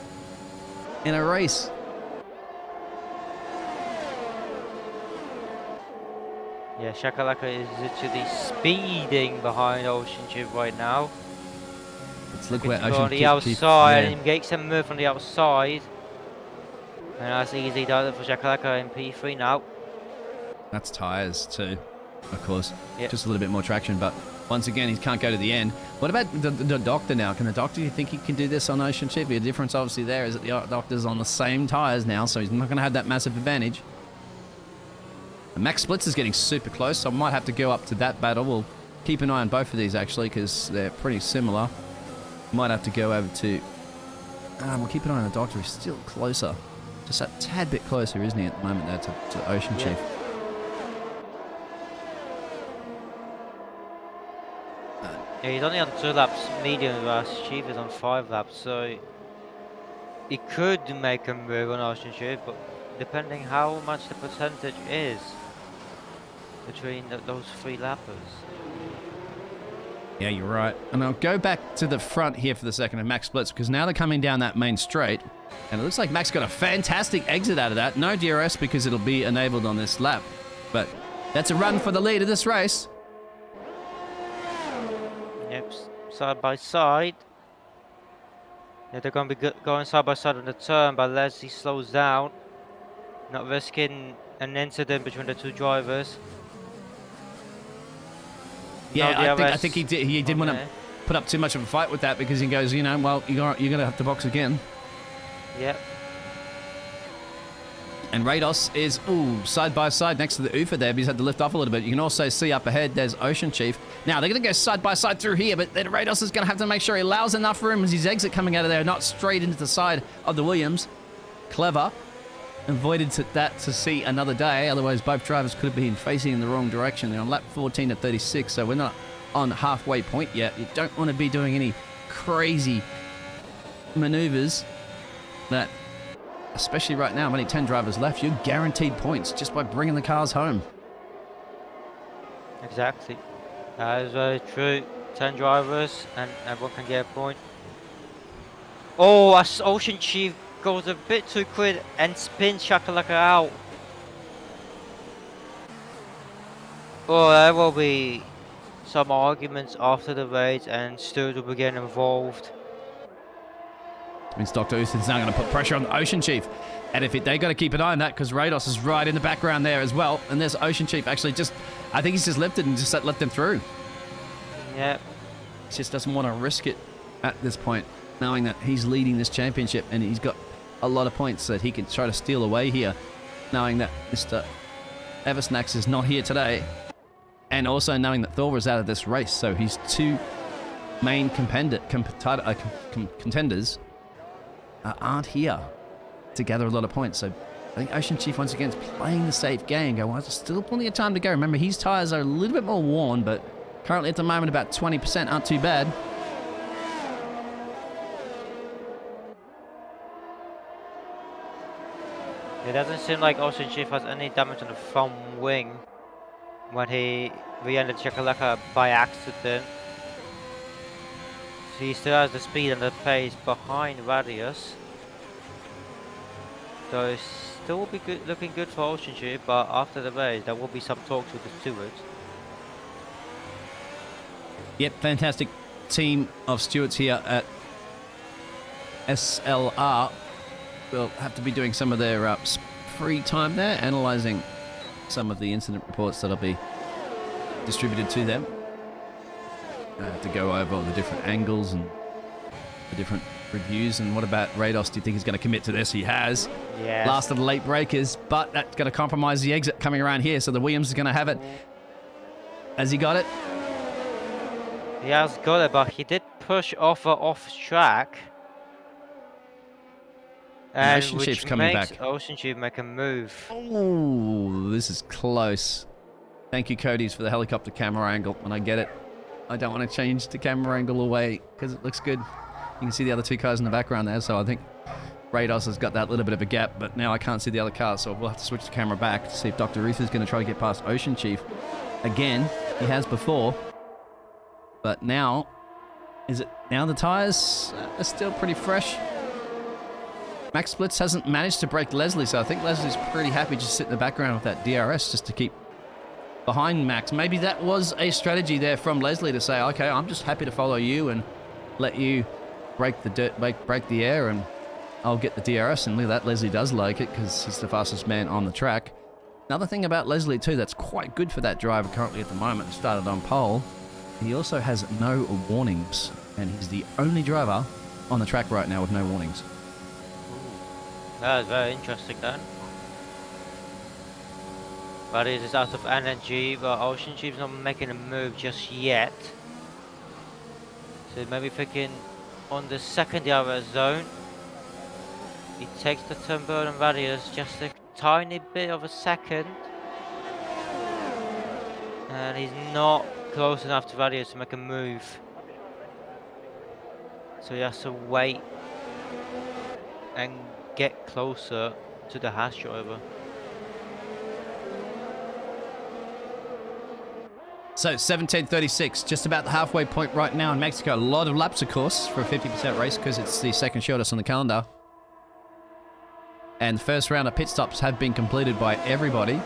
in a race. Yeah, Shakalaka is literally speeding behind Ocean Chief right now. Let's look where Ocean on the Chief outside, yeah. and makes a move on the outside. And that's easy done for Shakalaka in P3 now. That's tyres too, of course. Yep. Just a little bit more traction, but once again, he can't go to the end. What about the doctor now? Can the doctor, you think he can do this on Ocean Chief? The difference obviously there is that the doctor's on the same tyres now, so he's not going to have that massive advantage. And Max Splits is getting super close, so I might have to go up to that battle. We'll keep an eye on both of these actually, because they're pretty similar. Might have to go over to... we'll keep an eye on the doctor. He's still closer. Just a tad bit closer, isn't he, at the moment there to Ocean Chief. Yeah, he's only on 2 laps medium, whereas Chief is on 5 laps, so he could make a move on Ocean Chief, but depending how much the percentage is between those 3 lappers. Yeah, you're right. And I'll go back to the front here for the second of Max Splits, because now they're coming down that main straight, and it looks like Max got a fantastic exit out of that. No DRS because it'll be enabled on this lap, but that's a run for the lead of this race. Yep, side by side. Yeah, they're going to be going side by side on the turn, but Leslie slows down, not risking an incident between the 2 drivers. Yeah, I think he didn't want to put up too much of a fight with that, because he goes, you know, well, you're going to have to box again. Yep. And Rados is, side by side next to the UFA there, but he's had to lift off a little bit. You can also see up ahead, there's Ocean Chief. Now, they're going to go side by side through here, but then Rados is going to have to make sure he allows enough room as his exit coming out of there, not straight into the side of the Williams. Clever. Avoided that to see another day, otherwise both drivers could have been facing in the wrong direction. They're on lap 14 at 36, so we're not on halfway point yet. You don't want to be doing any crazy maneuvers that, especially right now, only 10 drivers left. You're guaranteed points just by bringing the cars home. Exactly. That is very true. 10 drivers and everyone can get a point. Oh, as Ocean Chief goes a bit too quick and spins Shakalaka out. Oh, there will be some arguments after the race, and stewards will be getting involved. Means Dr. Houston's now going to put pressure on the Ocean Chief. And if they got to keep an eye on that, because Rados is right in the background there as well. And there's Ocean Chief actually just, I think he's just lifted and just let them through. Yep. He just doesn't want to risk it at this point, knowing that he's leading this championship and he's got a lot of points that he can try to steal away here, knowing that Mr. Eversnax is not here today, and also knowing that Thor is out of this race. So his 2 main contenders aren't here to gather a lot of points. So I think Ocean Chief once again is playing the safe game. Go, well, there's still plenty of time to go. Remember, his tyres are a little bit more worn, but currently at the moment about 20% aren't too bad. It doesn't seem like Ocean Chief has any damage on the front wing when he re-ended Shakalaka by accident. So he still has the speed and the pace behind Radius. So it still will be good, looking good for Ocean Chief, but after the race there will be some talks with the stewards. Yep, fantastic team of stewards here at SLR. We'll have to be doing some of their free time there, analysing some of the incident reports that'll be distributed to them. To go over all the different angles and the different reviews. And what about Rados? Do you think he's going to commit to this? He has. Yeah. Last of the late breakers, but that's going to compromise the exit coming around here. So the Williams is going to have it. Has he got it? He has got it, but he did push off track. And Ocean Chief's coming back. Ocean Chief make a move. Oh, this is close. Thank you, Cody's, for the helicopter camera angle. And I get it. I don't want to change the camera angle away because it looks good. You can see the other two cars in the background there, so I think Rados has got that little bit of a gap, but now I can't see the other cars, so we'll have to switch the camera back to see if Dr. Ruth is going to try to get past Ocean Chief. Again, he has before, but now, is it now the tyres are still pretty fresh? Max Splits hasn't managed to break Leslie, so I think Leslie's pretty happy just sit in the background with that DRS just to keep behind Max. Maybe that was a strategy there from Leslie to say, okay, I'm just happy to follow you and let you break the dirt, break the air, and I'll get the DRS. And look at that, Leslie does like it because he's the fastest man on the track. Another thing about Leslie too that's quite good for that driver currently at the moment, started on pole, he also has no warnings, and he's the only driver on the track right now with no warnings. That is very interesting then. But it is out of energy, but Ocean Chief's not making a move just yet. So maybe thinking on the second DRS zone. He takes the turn burn radius just a tiny bit of a second. And he's not close enough to radius to make a move. So he has to wait and get closer to the Haas driver. So 17:36, just about the halfway point right now in Mexico. A lot of laps, of course, for a 50% race because it's the second shortest on the calendar. And the first round of pit stops have been completed by everybody.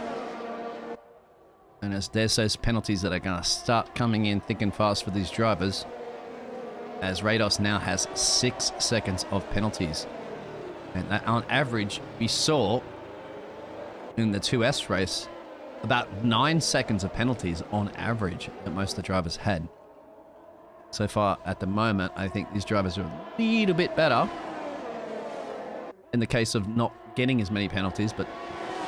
And as there's those penalties that are going to start coming in thick and fast for these drivers, as Rados now has 6 seconds of penalties. And that, on average, we saw in the 2S race about 9 seconds of penalties on average that most of the drivers had. So far, at the moment, I think these drivers are a little bit better in the case of not getting as many penalties, but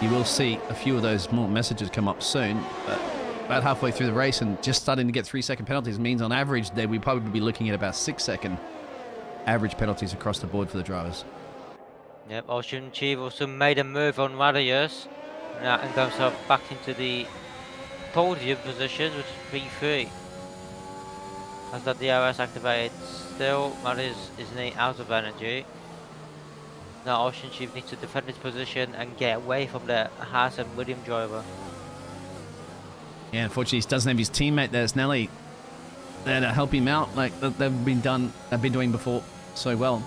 you will see a few of those more messages come up soon. But about halfway through the race and just starting to get 3-second penalties means on average there we probably be looking at about 6-second average penalties across the board for the drivers. Yep, Ocean Chief also made a move on Radius and goes back into the podium position, which is P3. Has that DRS activated still, Radius is out of energy. Now Ocean Chief needs to defend his position and get away from the Haas and William driver. Yeah, unfortunately he doesn't have his teammate there, Snelly, there to help him out like they've been doing before so well.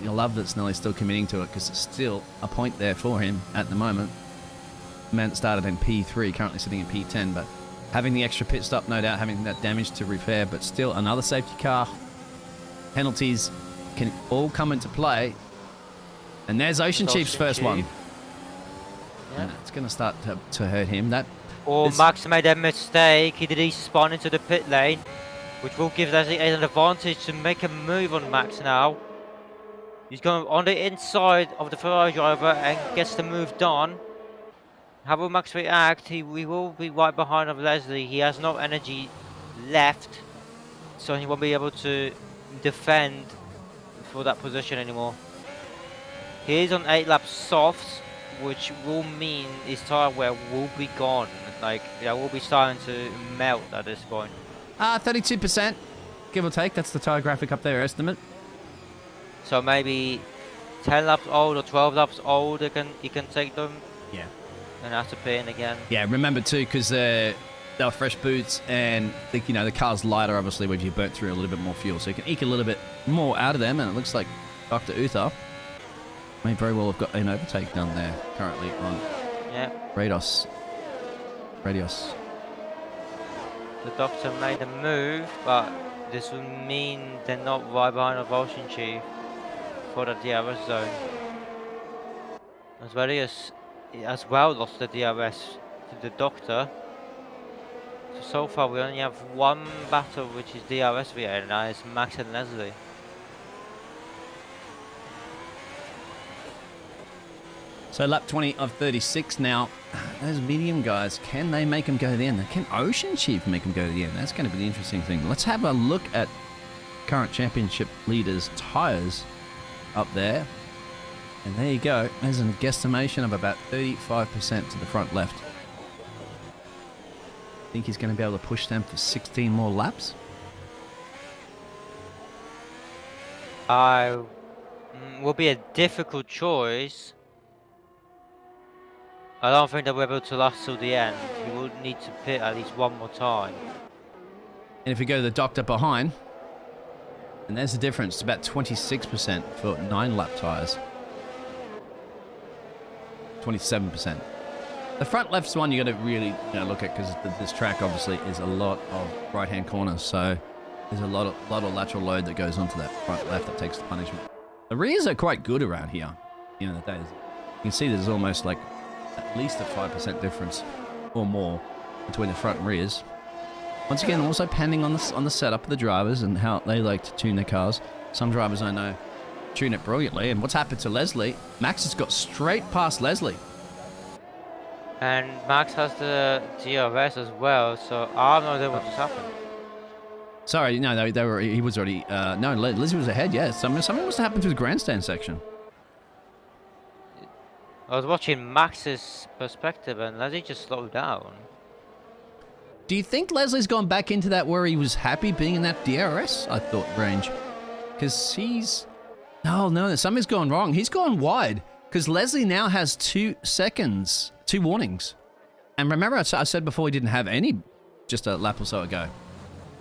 You'll love that Snelly's still committing to it because it's still a point there for him at the moment. Man started in P3, currently sitting in P10, but having the extra pit stop, no doubt, having that damage to repair, but still another safety car. Penalties can all come into play. And there's Ocean Chief's first one. Yeah. And it's going to start to hurt him. Max made a mistake. He did spawn into the pit lane, which will give Leslie an advantage to make a move on Max now. He's going on the inside of the Ferrari driver and gets the move done. How will Max react? He will be right behind of Leslie. He has no energy left, so he won't be able to defend for that position anymore. He is on 8 lap softs, which will mean his tire wear will be gone. Like, it will be starting to melt at this point. 32%, give or take. That's the tire graphic up there estimate. So maybe 10 laps old or 12 laps old, you can take them. Yeah. And have to pit in again. Yeah, remember too, because they're fresh boots and the car's lighter, obviously, where you burnt through a little bit more fuel, so you can eke a little bit more out of them. And it looks like Dr. Uther may very well have got an overtake done there currently on Radios. The Doctor made a move, but this would mean they're not right behind the Ocean Chief for the DRS zone. As well lost the DRS to the Doctor. So far we only have one battle which is DRS related, and that is Max and Leslie. So lap 20 of 36 now. Those medium guys, can they make them go to the end? Can Ocean Chief make them go to the end? That's going to be the interesting thing. Let's have a look at current championship leaders' tyres up there. And there you go. There's a guesstimation of about 35% to the front left. Think he's going to be able to push them for 16 more laps? Will be a difficult choice. I don't think they'll be able to last till the end. He will need to pit at least one more time. And if we go to the Doctor behind, and there's the difference. It's about 26% for 9-lap tyres. 27%. The front left's one you got to really look at, because this track obviously is a lot of right-hand corners, so there's a lot of lateral load that goes onto that front left that takes the punishment. The rears are quite good around here. You can see there's almost like at least a 5% difference or more between the front and rears. Once again, also depending on the setup of the drivers and how they like to tune their cars. Some drivers I know tune it brilliantly. And what's happened to Leslie? Max has got straight past Leslie. And Max has the DRS as well, so I don't know what just happened. Sorry, no, he was already... no, Leslie was ahead, yeah. Something must have happened to the grandstand section. I was watching Max's perspective and Leslie just slowed down. Do you think Leslie's gone back into that where he was happy being in that DRS, I thought, range? Because he's... No, something's gone wrong. He's gone wide. Because Leslie now has 2 seconds, 2 warnings. And remember I said before he didn't have any just a lap or so ago.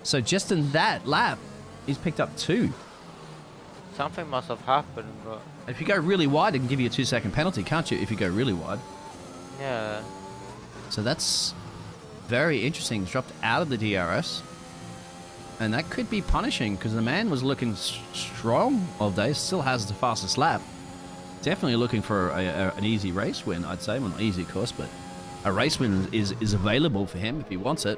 So just in that lap, he's picked up 2. Something must have happened, but... If you go really wide, it can give you a 2-second penalty, can't you, if you go really wide? Yeah. So that's very interesting. He's dropped out of the DRS. And that could be punishing, because the man was looking strong all day, still has the fastest lap. Definitely looking for an easy race win, I'd say. Well, not easy, of course, but a race win is available for him if he wants it.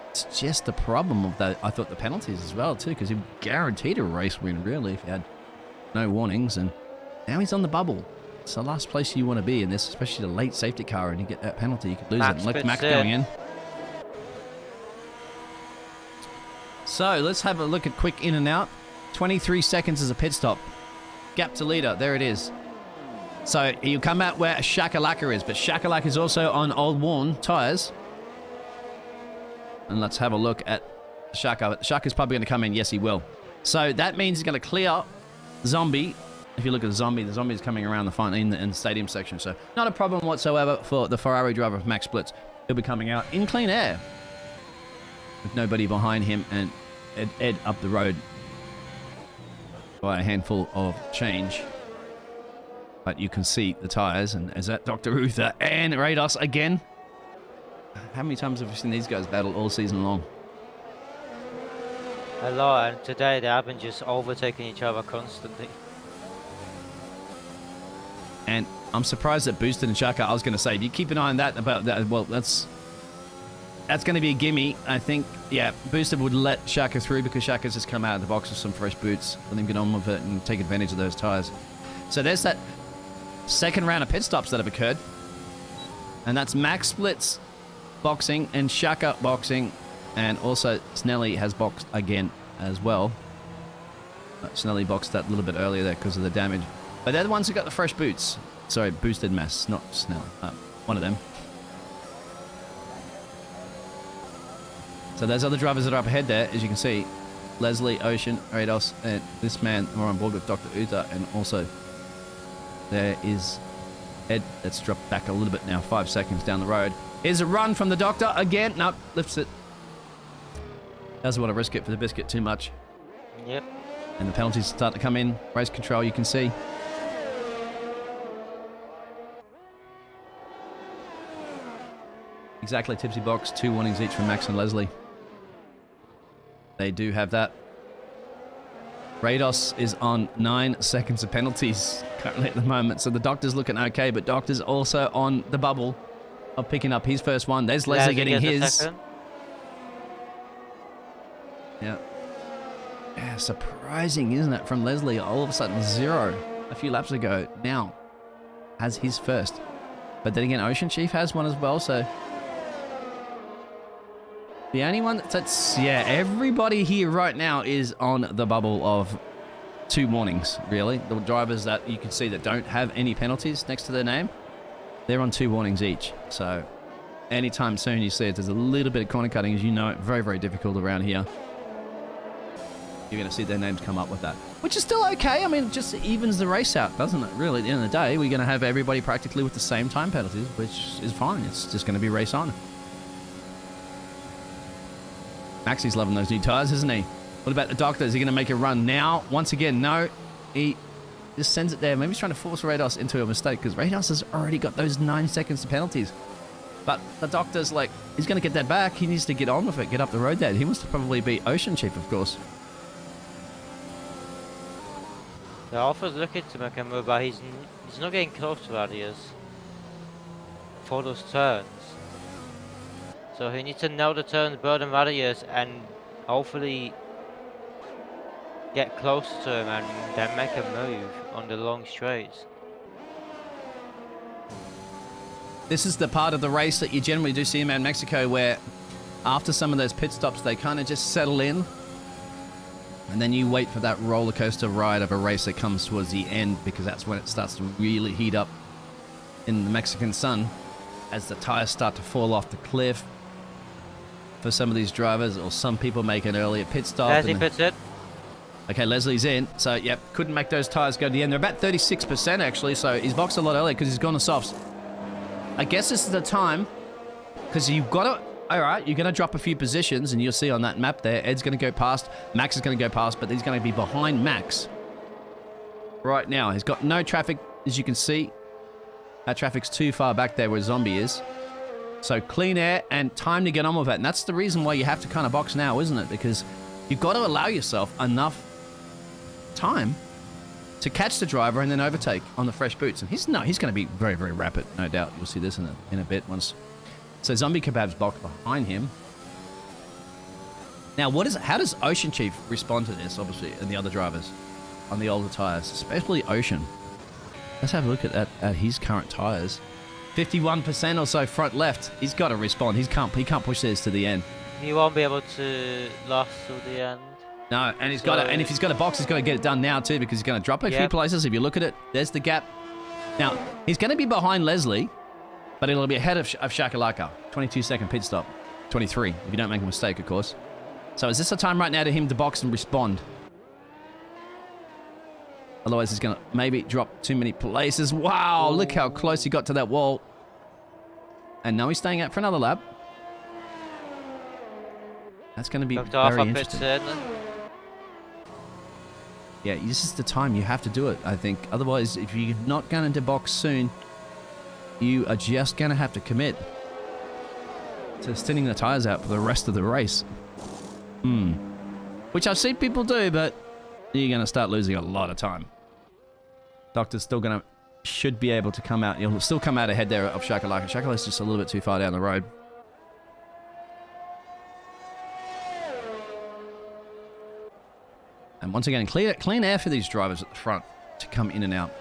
It's just the problem of that. I thought the penalties as well, too, because he guaranteed a race win, really, if he had no warnings. And now he's on the bubble. It's the last place you want to be in this, especially the late safety car, and you get that penalty, you could lose it. Look, Max going in. So let's have a look at quick in and out. 23 seconds as a pit stop. Gap to leader, there it is. So you come out where Shakalaka is, but Shakalaka is also on old worn tyres. And let's have a look at Shaka. Shaka's probably going to come in. Yes, he will. So that means he's going to clear Zombie. If you look at the Zombie is coming around the front in the stadium section. So not a problem whatsoever for the Ferrari driver of Max Blitz. He'll be coming out in clean air with nobody behind him, and Ed up the road by a handful of change. But you can see the tyres, and is that Dr. Uther and Rados again? How many times have we seen these guys battle all season long? A lot, and today they have been just overtaking each other constantly. And I'm surprised that Boosted and Shaka, I was going to say, if you keep an eye on that, about that, well, that's going to be a gimme. I think, yeah, Boosted would let Shaka through because Shaka's just come out of the box with some fresh boots. Let him get on with it and take advantage of those tyres. So there's that second round of pit stops that have occurred. And that's Max Splits boxing and Shaka boxing. And also Snelly has boxed again as well. Snelly boxed that a little bit earlier there because of the damage. But they're the ones who got the fresh boots. Sorry, Boosted Mass, not Snelly. One of them. So there's other drivers that are up ahead there, as you can see. Leslie, Ocean, Rados, and this man, we're on board with Dr. Uther, and also there is Ed. That's dropped back a little bit now, 5 seconds down the road. Here's a run from the Doctor again. Nope, lifts it. Doesn't want to risk it for the biscuit too much. Yep. And the penalties start to come in. Race control, you can see. exactly, Tipsy Box. 2 warnings each from Max and Leslie. They do have that. Rados is on 9 seconds of penalties currently at the moment. So the Doctor's looking okay, but Doctor's also on the bubble of picking up his first one. There's Leslie getting his. Yeah. Yeah, surprising, isn't it, from Leslie? All of a sudden, 0 a few laps ago. Now has his first. But then again, Ocean Chief has one as well, so... The only one that's... Yeah, everybody here right now is on the bubble of 2 warnings, really. The drivers that you can see that don't have any penalties next to their name, they're on 2 warnings each. So anytime soon you see it, there's a little bit of corner cutting, as you know, very, very difficult around here. You're going to see their names come up with that. Which is still okay. I mean, it just evens the race out, doesn't it? Really, at the end of the day, we're going to have everybody practically with the same time penalties, which is fine. It's just going to be race on. Maxie's loving those new tyres, isn't he? What about the Doctor? Is he going to make a run now? Once again, no. He just sends it there. Maybe he's trying to force Rados into a mistake because Rados has already got those 9 seconds of penalties. But the Doctor's like, he's going to get that back. He needs to get on with it, get up the road there. He wants to probably be Ocean Chief, of course. The Alpha's looking to make a move, but he's not getting close to Radius for those turns. So he needs to nail the turns, burden Radius, and hopefully get close to him and then make a move on the long straights. This is the part of the race that you generally do see in Mexico where after some of those pit stops, they kind of just settle in. And then you wait for that roller coaster ride of a race that comes towards the end, because that's when it starts to really heat up in the Mexican sun as the tires start to fall off the cliff for some of these drivers, or some people make an earlier pit stop. Leslie pits it. Okay, Leslie's in. So, yep, couldn't make those tires go to the end. They're about 36% actually, so he's boxed a lot earlier because he's gone to softs. I guess this is the time, because you've got to... All right, you're going to drop a few positions, and you'll see on that map there, Ed's going to go past, Max is going to go past, but he's going to be behind Max right now. He's got no traffic, as you can see. Our traffic's too far back there where Zombie is. So clean air and time to get on with it. And that's the reason why you have to kind of box now, isn't it? Because you've got to allow yourself enough time to catch the driver and then overtake on the fresh boots. And he's going to be very, very rapid, no doubt. You'll see this in a bit once... So Zombie Kebab's boxed behind him. Now, how does Ocean Chief respond to this, obviously, and the other drivers on the older tyres, especially Ocean? Let's have a look at his current tyres. 51% or so front left. He's got to respond. He can't push this to the end. He won't be able to last till the end. No, and he's got to, and if he's got a box, he's got to get it done now too, because he's going to drop a few places. If you look at it, there's the gap. Now, he's going to be behind Leslie, but it'll be ahead of Shakalaka. 22-second pit stop. 23, if you don't make a mistake, of course. So is this the time right now to him to box and respond? Otherwise, he's going to maybe drop too many places. Wow, look how close he got to that wall. And now he's staying out for another lap. That's going to be very interesting. Yeah, this is the time you have to do it, I think. Otherwise, if you're not going into box soon, you are just going to have to commit to stinning the tires out for the rest of the race. Which I've seen people do, but you're going to start losing a lot of time. Doctor's still going to... should be able to come out. He'll still come out ahead there of Shakalaka. Shakalaka's just a little bit too far down the road. And once again, clean air for these drivers at the front to come in and out.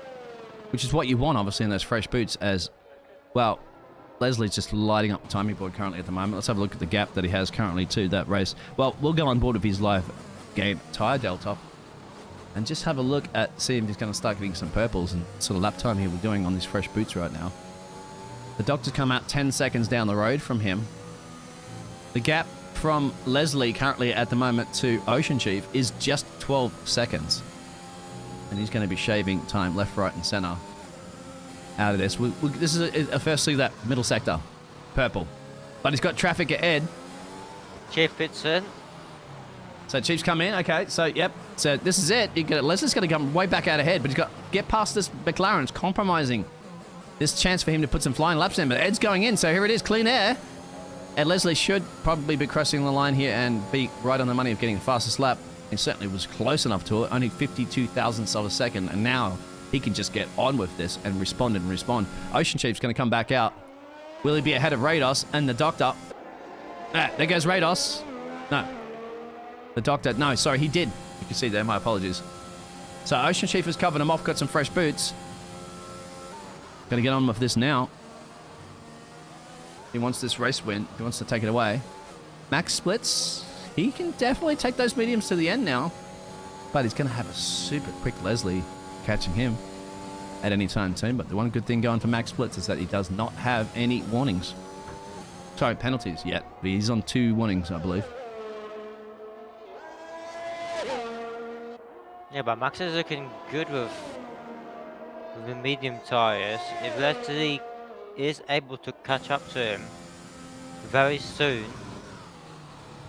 Which is what you want, obviously, in those fresh boots as... Well, Leslie's just lighting up the timing board currently at the moment. Let's have a look at the gap that he has currently to that race. Well, we'll go on board with his live game tyre delta and just have a look at, see if he's going to start getting some purples and sort of lap time here we're doing on these fresh boots right now. The Doctor's come out 10 seconds down the road from him. The gap from Leslie currently at the moment to Ocean Chief is just 12 seconds. And he's going to be shaving time left, right, and center out of this. This is firstly that middle sector, purple. But he's got traffic ahead. Chief pits in. So Chief's come in, okay, so yep. So this is it. Leslie's going to come way back out ahead, but he's got to get past this McLaren. It's compromising this chance for him to put some flying laps in. But Ed's going in, so here it is, clean air. And Leslie should probably be crossing the line here and be right on the money of getting the fastest lap. He certainly was close enough to it, only 52 thousandths of a second, and now he can just get on with this and respond. Ocean Chief's going to come back out. Will he be ahead of Rados and the Doctor? Ah, there goes Rados. No. The Doctor, no, sorry, he did. You can see there, my apologies. So Ocean Chief has covered him off, got some fresh boots. Going to get on with this now. He wants this race win. He wants to take it away. Max splits. He can definitely take those mediums to the end now. But he's going to have a super quick Leslie catching him at any time soon. But the one good thing going for Max splits is that he does not have any warnings. Sorry, penalties yet. But he's on 2 warnings, I believe. Yeah, but Max is looking good with the medium tyres. If Leslie is able to catch up to him very soon,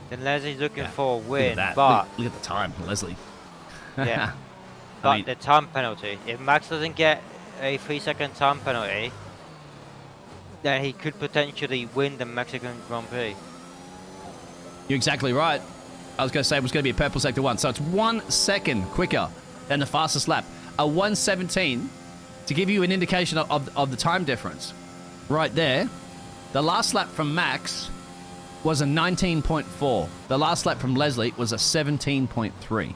then Leslie's looking for a win. But look at the time, Leslie. yeah, but the time penalty. If Max doesn't get a 3-second time penalty, then he could potentially win the Mexican Grand Prix. You're exactly right. I was going to say it was going to be a purple sector 1, so it's 1 second quicker than the fastest lap. A 1:17 to give you an indication of the time difference. Right there, the last lap from Max was a 19.4. The last lap from Leslie was a 17.3.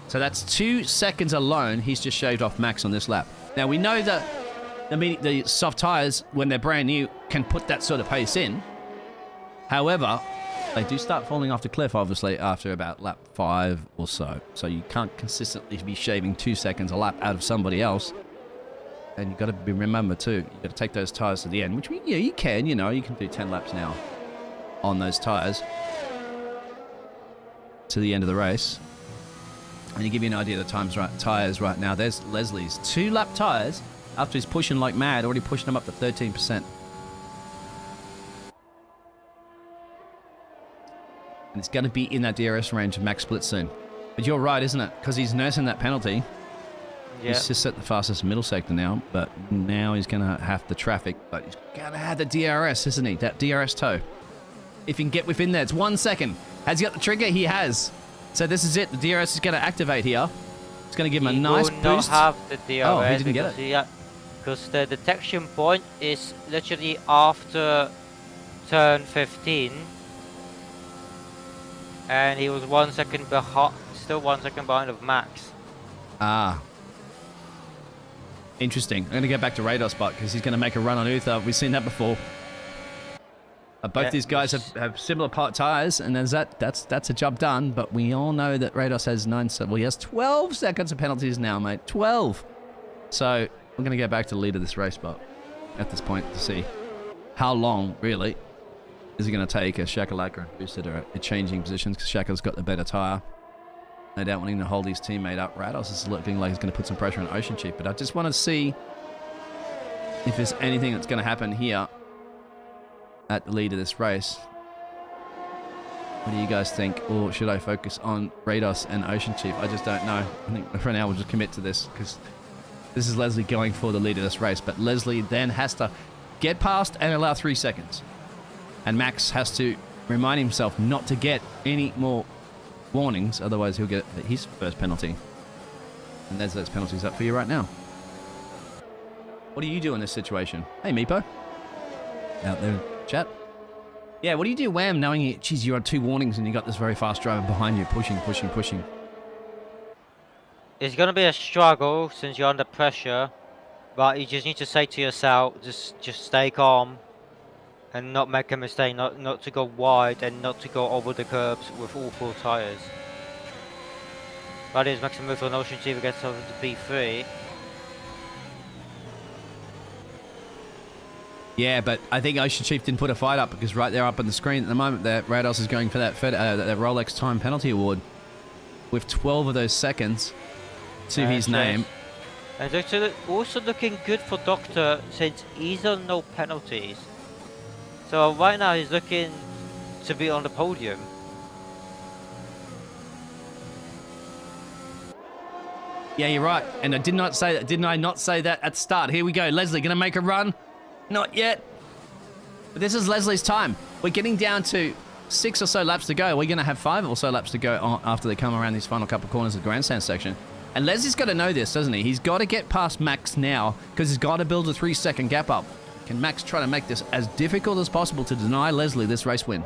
So that's 2 seconds alone he's just shaved off Max on this lap. Now we know that the soft tyres, when they're brand new, can put that sort of pace in. However, they do start falling off the cliff, obviously, after about lap 5 or so. So you can't consistently be shaving 2 seconds a lap out of somebody else. And you've got to remember, too, you've got to take those tyres to the end, which you can, you can do 10 laps now on those tyres to the end of the race. And to give you an idea of the tyres right now, there's Leslie's 2-lap tyres after he's pushing like mad, already pushing them up to 13%. And it's going to be in that DRS range of Max Split soon. But you're right, isn't it? Because he's nursing that penalty. Yeah. He's just at the fastest middle sector now, but now he's going to have the traffic, but he's going to have the DRS, isn't he? That DRS toe. If he can get within there, it's 1 second. Has he got the trigger? He has. So this is it. The DRS is going to activate here. It's going to give him a nice boost. He will not have the DRS. Oh, he didn't get it. Because the detection point is literally after turn 15. And he was 1 second behind, still 1 second behind of Max. Ah. Interesting. I'm going to go back to Radar Spot because he's going to make a run on Uther. We've seen that before. Both these guys have similar tyres, and that's a job done. But we all know that Rados has 9 seconds. Well, he has 12 seconds of penalties now, mate. 12. So we're going to go back to the lead of this race, but at this point to see how long really is he going to take a Shakalaka and Boosted are changing positions because Shaka's got the better tyre. No doubt wanting to hold his teammate up. Rados is looking like he's going to put some pressure on Ocean Chief, but I just want to see if there's anything that's going to happen here at the lead of this race. What do you guys think? Or should I focus on Rados and Ocean Chief? I just don't know. I think for now we'll just commit to this because this is Leslie going for the lead of this race. But Leslie then has to get past and allow 3 seconds. And Max has to remind himself not to get any more warnings, otherwise he'll get his first penalty. And there's those penalties up for you right now. What do you do in this situation? Hey, Meepo. Out there, chat. Yeah, what do you do, Wham, knowing, geez, you're on 2 warnings and you got this very fast driver behind you, pushing. It's going to be a struggle since you're under pressure, but you just need to say to yourself, just stay calm and not make a mistake, not to go wide and not to go over the curbs with all 4 tyres. That is maximum move for an Ocean Chief against over the P3. Yeah, but I think Ocean Chief didn't put a fight up because right there up on the screen at the moment there, Rados is going for that Rolex time penalty award with 12 of those seconds to his name. And it's also looking good for Doctor since he's on no penalties. So right now he's looking to be on the podium. Yeah, you're right. And I did not say that. Didn't I not say that at the start? Here we go. Leslie going to make a run. Not yet. But this is Leslie's time. We're getting down to 6 or so laps to go. We're going to have 5 or so laps to go after they come around these final couple of corners of the grandstand section. And Leslie's got to know this, doesn't he? He's got to get past Max now because he's got to build a 3-second gap up. Can Max try to make this as difficult as possible to deny Leslie this race win?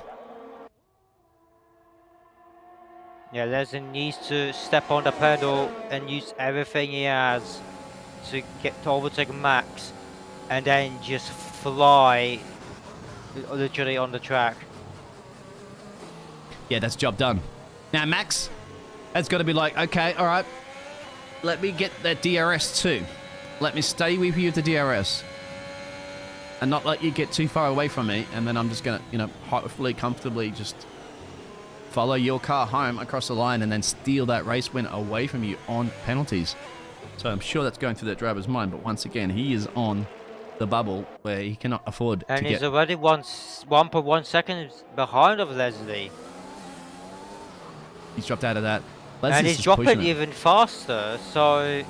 Yeah, Leslie needs to step on the pedal and use everything he has to get to overtake Max and then just fly literally on the track. Yeah, that's job done. Now, Max has got to be like, okay, all right, let me get that DRS too. Let me stay with you at the DRS and not let you get too far away from me. And then I'm just going to, you know, hopefully, comfortably just follow your car home across the line and then steal that race win away from you on penalties. So I'm sure that's going through that driver's mind. But once again, he is on the bubble where he cannot afford to get... And he's already 1.1 seconds behind of Leslie. He's dropped out of that. Leslie's and he's dropping even faster, so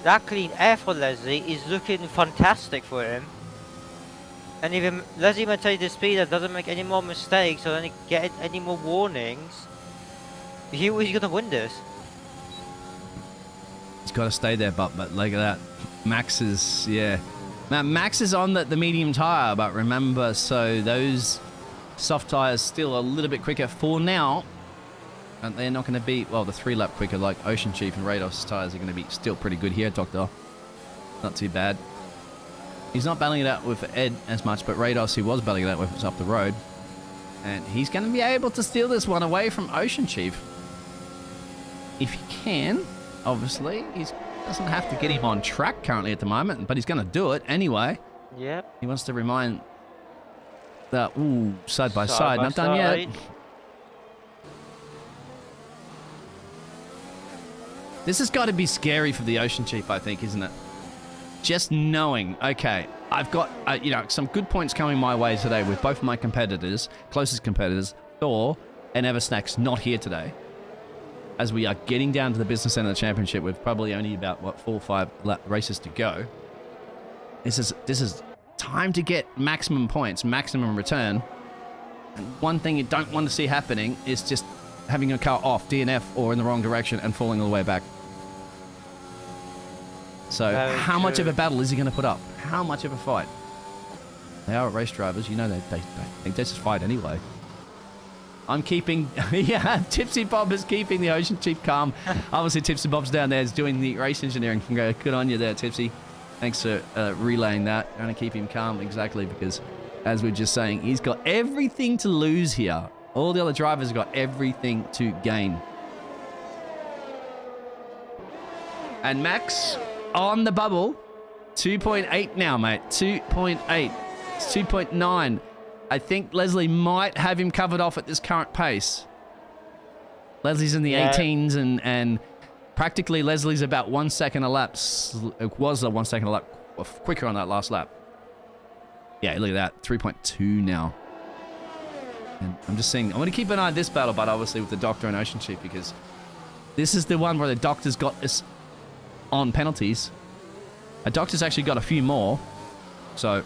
that clean air for Leslie is looking fantastic for him. And if Leslie maintains the speed and doesn't make any more mistakes or doesn't get any more warnings, he's going to win this. He's got to stay there, but look at that. Max is, yeah. Now, Max is on the medium tyre, but remember, so those soft tyres still a little bit quicker for now. And they're not going to be, well, the 3-lap quicker like Ocean Chief and Rados tyres are going to be still pretty good here, Doctor. Not too bad. He's not battling it out with Ed as much, but Rados, he was battling it out with us up the road. And he's going to be able to steal this one away from Ocean Chief. If he can, obviously. He doesn't have to get him on track currently at the moment, but he's going to do it anyway. Yep. He wants to remind that, ooh, side by side. Not done yet. This has got to be scary for the Ocean Chief, I think, isn't it? Just knowing, okay, I've got, you know, some good points coming my way today with both my competitors, closest competitors, Thor and Eversnack's not here today. As we are getting down to the business end of the championship with probably only about, what, 4 or 5 races to go. This is time to get maximum points, maximum return. And one thing you don't want to see happening is just having a car off, DNF, or in the wrong direction and falling all the way back. So how much of a battle is he going to put up? How much of a fight? They are race drivers. You know, they think they just fight anyway. I'm keeping... yeah, Tipsy Bob is keeping the Ocean Chief calm. Obviously, Tipsy Bob's down there is doing the race engineering. Good on you there, Tipsy. Thanks for relaying that. Going to keep him calm, exactly, because as we we're just saying, he's got everything to lose here. All the other drivers have got everything to gain. And Max on the bubble. 2.8 now, mate. 2.8. It's 2.9. I think Leslie might have him covered off at this current pace. Leslie's in the 18s and practically Leslie's about 1 second a lap. It was a 1 second a lap quicker on that last lap. Yeah, look at that. 3.2 now. And I'm just saying, I'm going to keep an eye on this battle, but obviously with the Doctor and Ocean Chief, because this is the one where the Doctor's got us on penalties. A Doctor's actually got a few more. So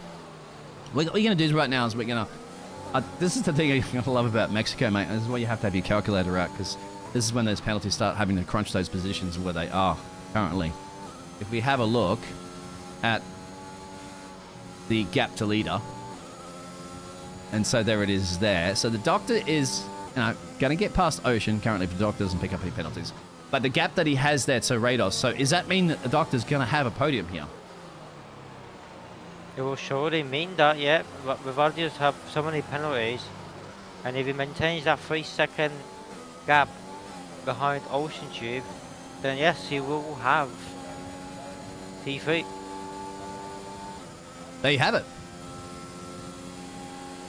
what we're going to do right now is we're going to... this is the thing I love about Mexico, mate. This is why you have to have your calculator out, because this is when those penalties start having to crunch those positions where they are currently. If we have a look at the gap to leader, and so there it is there. So the Doctor is, you know, going to get past Ocean currently if the Doctor doesn't pick up any penalties. But the gap that he has there to Rados, so does that mean that the Doctor's going to have a podium here? It will surely mean that, yeah. But Vivaldi's have so many penalties, and if he maintains that 3-second gap behind Ocean Tube, then yes, he will have P3. There you have it.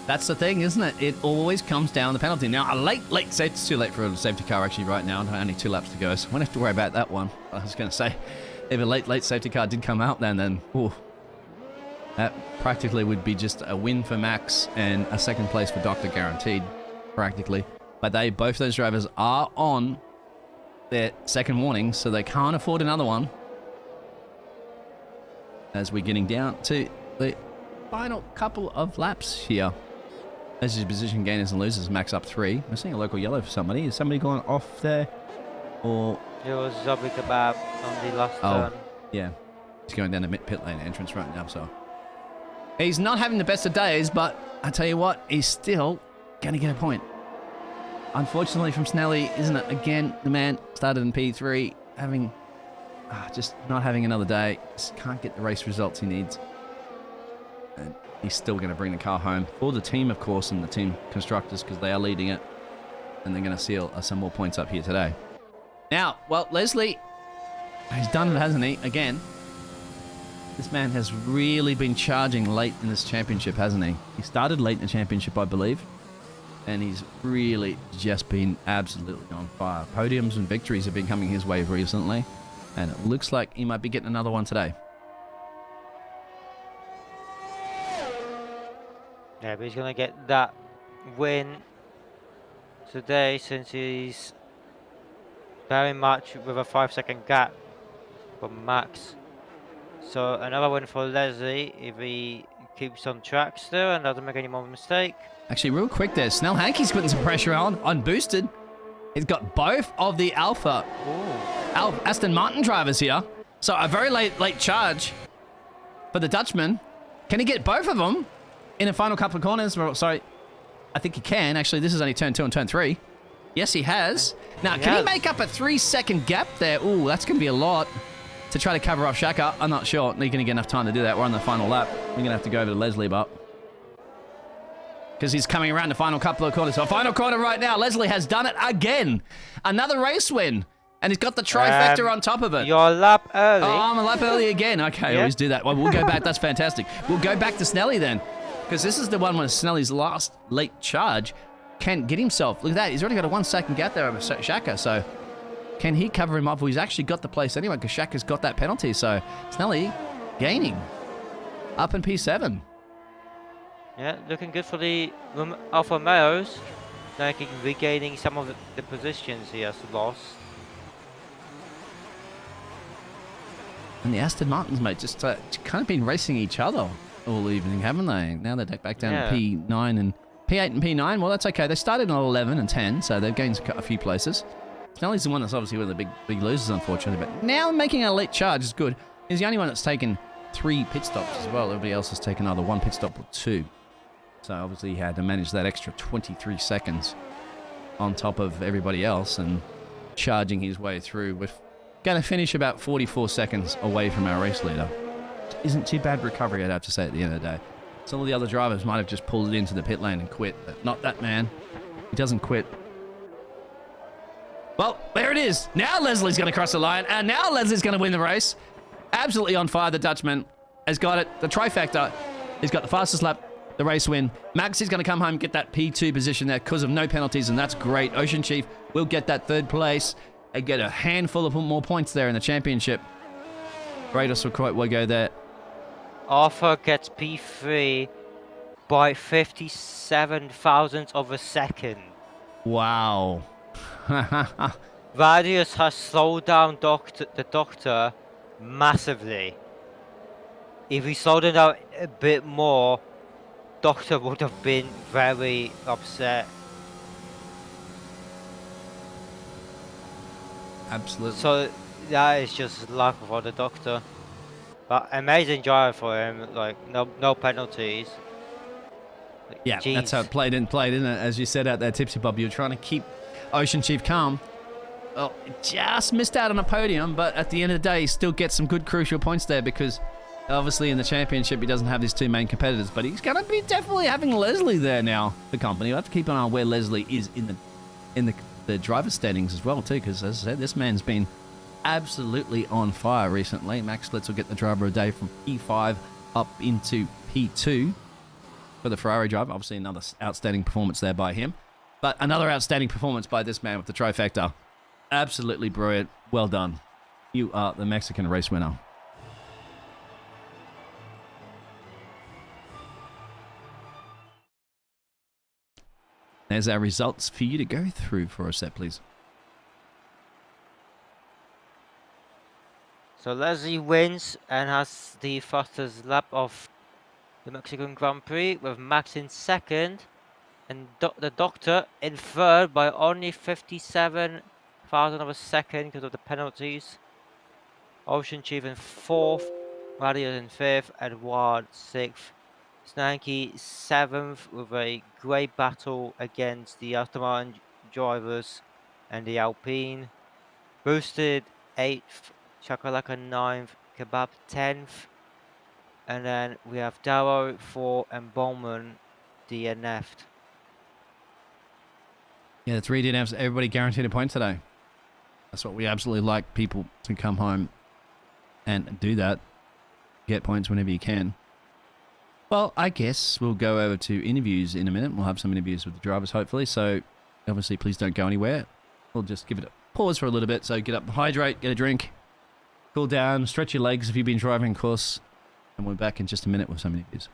That's the thing, isn't it? It always comes down to the penalty. Now, a late safety, it's too late for a safety car actually right now. Only 2 laps to go, so I won't have to worry about that one. I was going to say, if a late safety car did come out then ooh, that practically would be just a win for Max and a second place for Doctor guaranteed, practically. But both those drivers are on their second warning, so they can't afford another one. As we're getting down to the final couple of laps here. As his position gainers and losers max up 3. We're seeing a local yellow for somebody. Is somebody going off there? Or... It was Zombie Kebab on the last turn. Yeah. He's going down the pit lane entrance right now, so... He's not having the best of days, but I tell you what, he's still going to get a point. Unfortunately from Snelly, isn't it? Again, the man started in P3, having... just not having another day. Just can't get the race results he needs. And he's still going to bring the car home. For the team, of course, and the team constructors, because they are leading it. And they're going to seal some more points up here today. Now, well, Leslie, he's done it, hasn't he? Again. This man has really been charging late in this championship, hasn't he? He started late in the championship, I believe. And he's really just been absolutely on fire. Podiums and victories have been coming his way recently. And it looks like he might be getting another one today. Yeah, but he's going to get that win today since he's very much with a 5-second gap from Max. So another win for Leslie if he keeps on track still and doesn't make any more mistake. Actually, real quick there, Snell Hankey's putting some pressure on boosted. He's got both of the Alpha Aston Martin drivers here. So a very late charge for the Dutchman. Can he get both of them in the final couple of corners? Well, sorry, I think he can. Actually, this is only turn 2 and turn 3. Yes, he has. Now, can he make up a 3-second gap there? Ooh, that's going to be a lot to try to cover off Shaka. I'm not sure they're going to get enough time to do that. We're on the final lap. We're going to have to go over to Leslie, but... because he's coming around the final couple of corners. So final corner right now. Leslie has done it again. Another race win. And he's got the trifecta on top of it. You're a lap early. Oh, I'm a lap early again. Okay, I always do that. Well, we'll go back. That's fantastic. We'll go back to Snelly then. Because this is the one when Snelly's last late charge can get himself. Look at that. He's already got a 1-second gap there over Shaka. So can he cover him up? Well, he's actually got the place anyway because Shaka's got that penalty. So Snelly gaining up in P7. Yeah, looking good for the Alfa Romeos. Like regaining some of the positions he has lost. And the Aston Martins, mate, just kind of been racing each other all evening, haven't they? Now they're back down to P9 and P8 and P9. Well, that's okay. They started on 11 and 10, so they've gained a few places. Snelly's the one that's obviously one of the big losers, unfortunately. But now making a late charge is good. He's the only one that's taken 3 pit stops as well. Everybody else has taken either 1 pit stop or 2. So obviously he had to manage that extra 23 seconds on top of everybody else and charging his way through with going to finish about 44 seconds away from our race leader. Isn't too bad recovery, I'd have to say, at the end of the day. Some of the other drivers might have just pulled it into the pit lane and quit, but not that man. He doesn't quit. Well, there it is. Now Leslie's going to cross the line, and now Leslie's going to win the race. Absolutely on fire, the Dutchman has got it. The trifecta. He's got the fastest lap, the race win. Max is going to come home and get that P2 position there because of no penalties, and that's great. Ocean Chief will get that 3rd place and get a handful of more points there in the championship. Kratos will quite well go there. Arthur gets P3 by 57 thousandths of a second. Wow. Radius has slowed down the Doctor massively. If he slowed it down a bit more, Doctor would have been very upset. Absolutely. So that is just luck for the Doctor. But amazing drive for him, like no penalties. Yeah, Jeez. That's how it played, isn't it? As you said out there, Tipsy Bob, you're trying to keep Ocean Chief calm. Well, just missed out on a podium, but at the end of the day, he still gets some good crucial points there because obviously in the championship, he doesn't have his 2 main competitors, but he's going to be definitely having Leslie there now, the company. We'll have to keep an eye on where Leslie is in the driver's standings as well, too, because as I said, this man's been absolutely on fire recently. Max Litz will get the driver of the day from P5 up into P2 for the Ferrari driver. Obviously another outstanding performance there by him, but another outstanding performance by this man with the trifecta. Absolutely brilliant. Well done. You are the Mexican race winner. There's our results for you to go through for a set, please. So Leslie wins and has the fastest lap of the Mexican Grand Prix with Max in second and the Doctor in third by only 57,000 of a second because of the penalties. Ocean Chief in fourth, Radio in fifth, Edward sixth, Snanky seventh with a great battle against the Aston Martin drivers and the Alpine. Boosted eighth, Chakalaka ninth, Kebab 10th, and then we have Darrow 4 and Bowman DNF'd. Yeah, the 3 DNFs, everybody guaranteed a point today. That's what we absolutely like, people to come home and do that. Get points whenever you can. Well, I guess we'll go over to interviews in a minute. We'll have some interviews with the drivers, hopefully. So, obviously, please don't go anywhere. We'll just give it a pause for a little bit. So, get up, hydrate, get a drink, cool down, stretch your legs if you've been driving, of course. And we're back in just a minute with some interviews.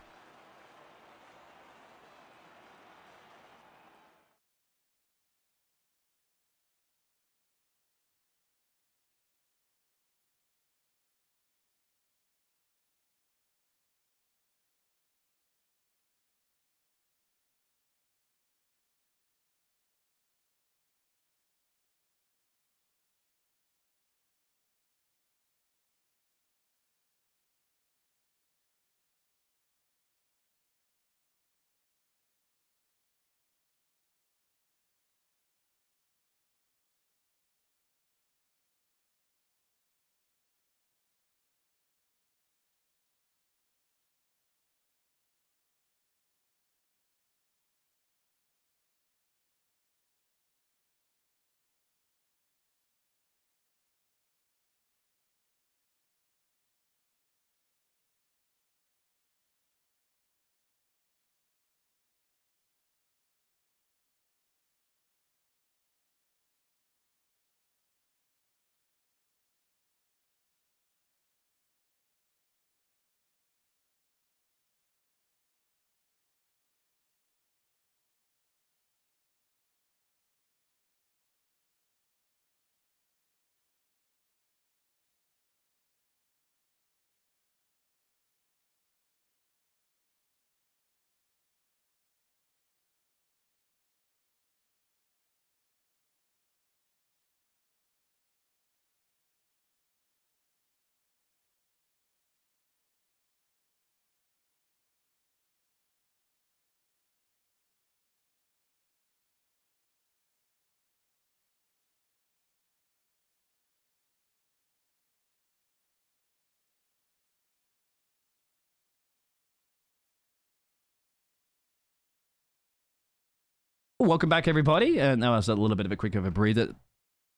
Welcome back, everybody. That was a little bit of a quick of a breather.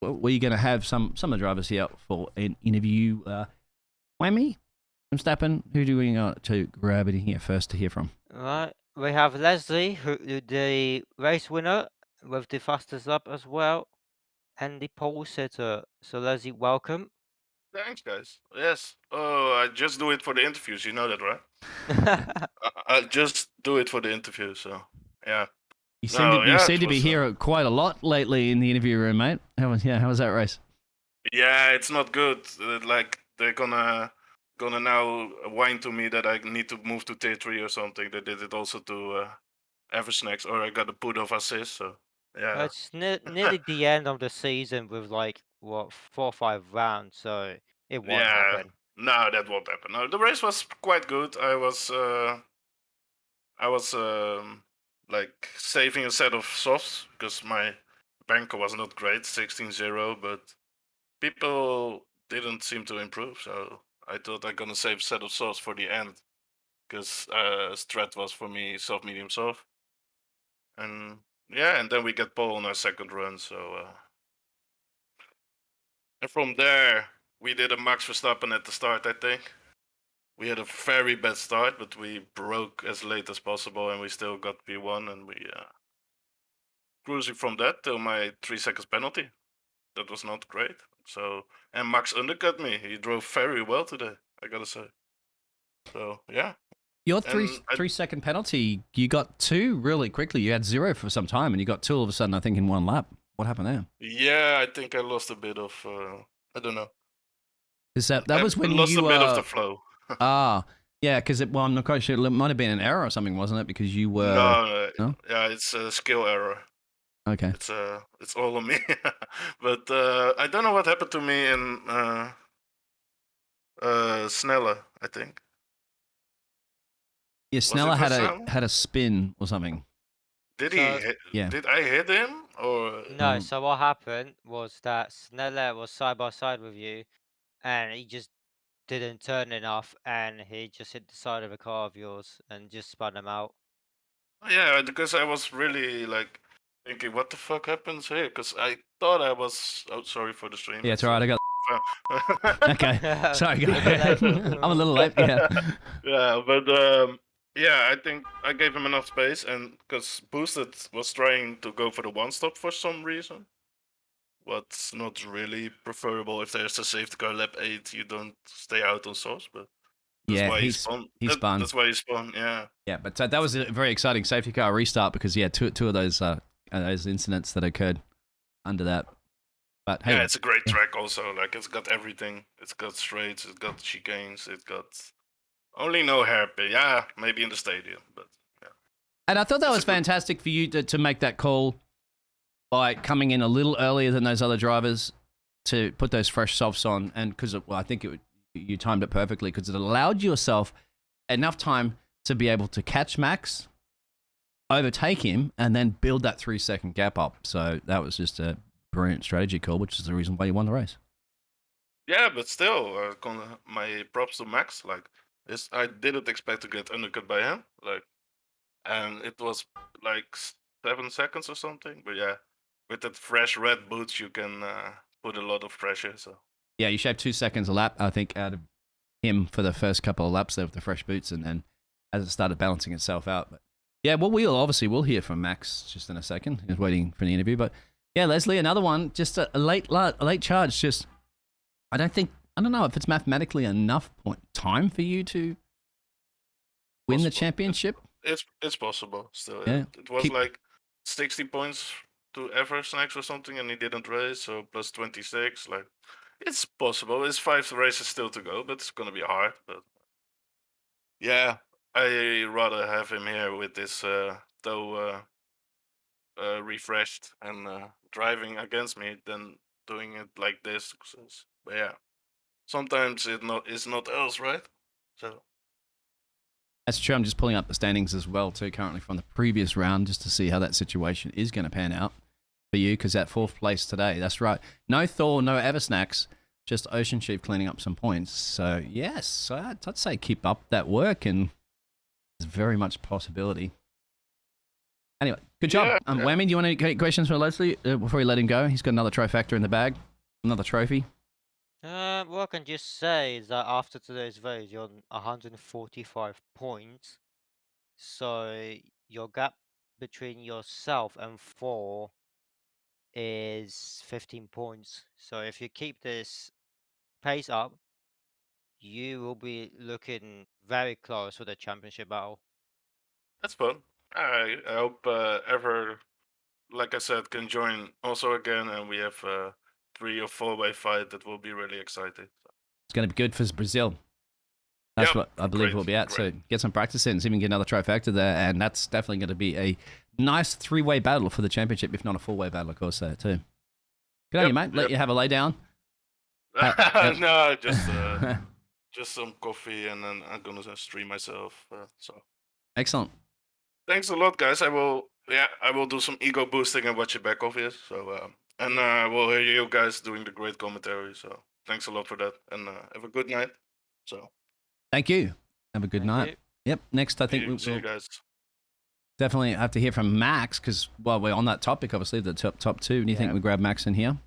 We're going to have some of the drivers here for an interview. Whammy, Verstappen, who do we got to grab it in here first to hear from? Right, we have Leslie, who the race winner with the fastest lap as well, and the pole sitter. So Leslie, welcome. Thanks, guys. Yes. Oh, I just do it for the interviews. You know that, right? I just do it for the interviews. So, yeah. You seem to be here quite a lot lately in the interview room, mate. How was that race? Yeah, it's not good. Like they're gonna now whine to me that I need to move to tier 3 or something. They did it also to Eversnacks, or I got a put off assist. So yeah. It's nearly the end of the season with like what 4 or 5 rounds, so it won't happen. No, that won't happen. No, the race was quite good. I was like saving a set of softs because my banker was not great, 16-0, but people didn't seem to improve. So I thought I'm gonna save a set of softs for the end because strat was for me soft, medium, soft, and yeah, and then we get pole on our second run. So and from there we did a Max Verstappen at the start, I think. We had a very bad start, but we broke as late as possible, and we still got P1, and we cruising from that till my 3 seconds penalty. That was not great. So, and Max undercut me. He drove very well today, I gotta say. So yeah. Your 3 second penalty, you got 2 really quickly. You had 0 for some time, and you got 2 all of a sudden, I think, in 1 lap. What happened there? Yeah, I think I lost a bit of, I don't know. Is that was when lost a bit of the flow. Yeah, Yeah, because well, I'm not quite sure. It might have been an error or something, wasn't it? Because you were. No, No? yeah, it's a skill error. Okay. It's all on me. But I don't know what happened to me in Snelle, I think. Yeah, Was Sneller it had Snelle? a spin or something. Did So- he hit, Yeah. did I hit him or No, so what happened was that Snelle was side by side with you, and he just didn't turn enough, and he just hit the side of a car of yours and just spun him out. yeah, because I was really like thinking what the fuck happens here, because I thought I was sorry for the stream. Yeah, it's alright. I got. got Okay. Sorry, go A bit ahead. late. I'm a little late. Yeah. Yeah, but yeah, I think I gave him enough space, and because Boosted was trying to go for the one stop for some reason, what's not really preferable if there's a safety car lap 8, you don't stay out on source, but that's Yeah, why he he's spun. he spun. That's why he spun. Yeah, Yeah, but that was a very exciting safety car restart because yeah, two of those incidents that occurred under that. But hey, yeah, it's a great track also. Like it's got everything. It's got straights. It's got chicanes. It's got only no hairpin. Yeah, maybe in the stadium, but yeah. and I thought that it's was a good- fantastic for you to make that call by coming in a little earlier than those other drivers to put those fresh softs on, and because well, I think you timed it perfectly because it allowed yourself enough time to be able to catch Max, overtake him, and then build that 3-second gap up. So that was just a brilliant strategy call, which is the reason why you won the race. Yeah, but still, my props to Max. Like, I didn't expect to get undercut by him. Like, and it was like 7 seconds or something. But yeah, with that fresh red boots, you can put a lot of pressure. So Yeah, you shaved 2 seconds a lap, I think, out of him for the first couple of laps there with the fresh boots, and then as it started balancing itself out. But yeah, well, we'll hear from Max just in a second. He's waiting for the interview, but yeah, Leslie, another one, just a late charge. Just I don't know if it's mathematically enough time for you to win the Possible. championship. it's possible still. Yeah. Yeah. It was Keep- like 60 points to ever snacks or something, and he didn't race, so plus 26. Like, it's possible. It's 5 races still to go, but it's gonna be hard. But yeah, I rather have him here with this toe refreshed and driving against me than doing it like this. But yeah, sometimes it's not else, right? So That's true. I'm just pulling up the standings as well too, currently from the previous round, just to see how that situation is going to pan out for you. Because that 4th place today, that's right. No Thor, no Eversnacks, just Ocean Chief cleaning up some points. So yes, I'd say keep up that work, and there's very much possibility. Anyway, good job. Yeah, Whammy, do you want to get questions for Leslie before we let him go? He's got another trifecta in the bag, another trophy. What I can just say is that after today's race, you're on 145 points. So your gap between yourself and 4 is 15 points. So if you keep this pace up, you will be looking very close for the championship battle. that's fun. I hope ever, like I said, can join also again, and we have 3 or 4-way fight that will be really exciting. It's going to be good for Brazil. That's Yep, what I believe great, we'll be at. great. So get some practice in, see if we can get another trifecta there, and that's definitely going to be a nice 3-way battle for the championship, if not a 4-way battle, of course, there too. Good on Yep, you, mate. Let yep. you have a lay down. No, just some coffee, and then I'm gonna stream myself. So Excellent. thanks a lot, guys. I will do some ego boosting and watch it back, obvious. So and we'll hear you guys doing the great commentary. So thanks a lot for that, and have a good night. So Thank you. Have a good Thank night. you. Yep. Next, I think see you we'll guys. definitely have to hear from Max, because while we're on that topic, obviously the top 2. Do you think Yeah. we grab Max in here?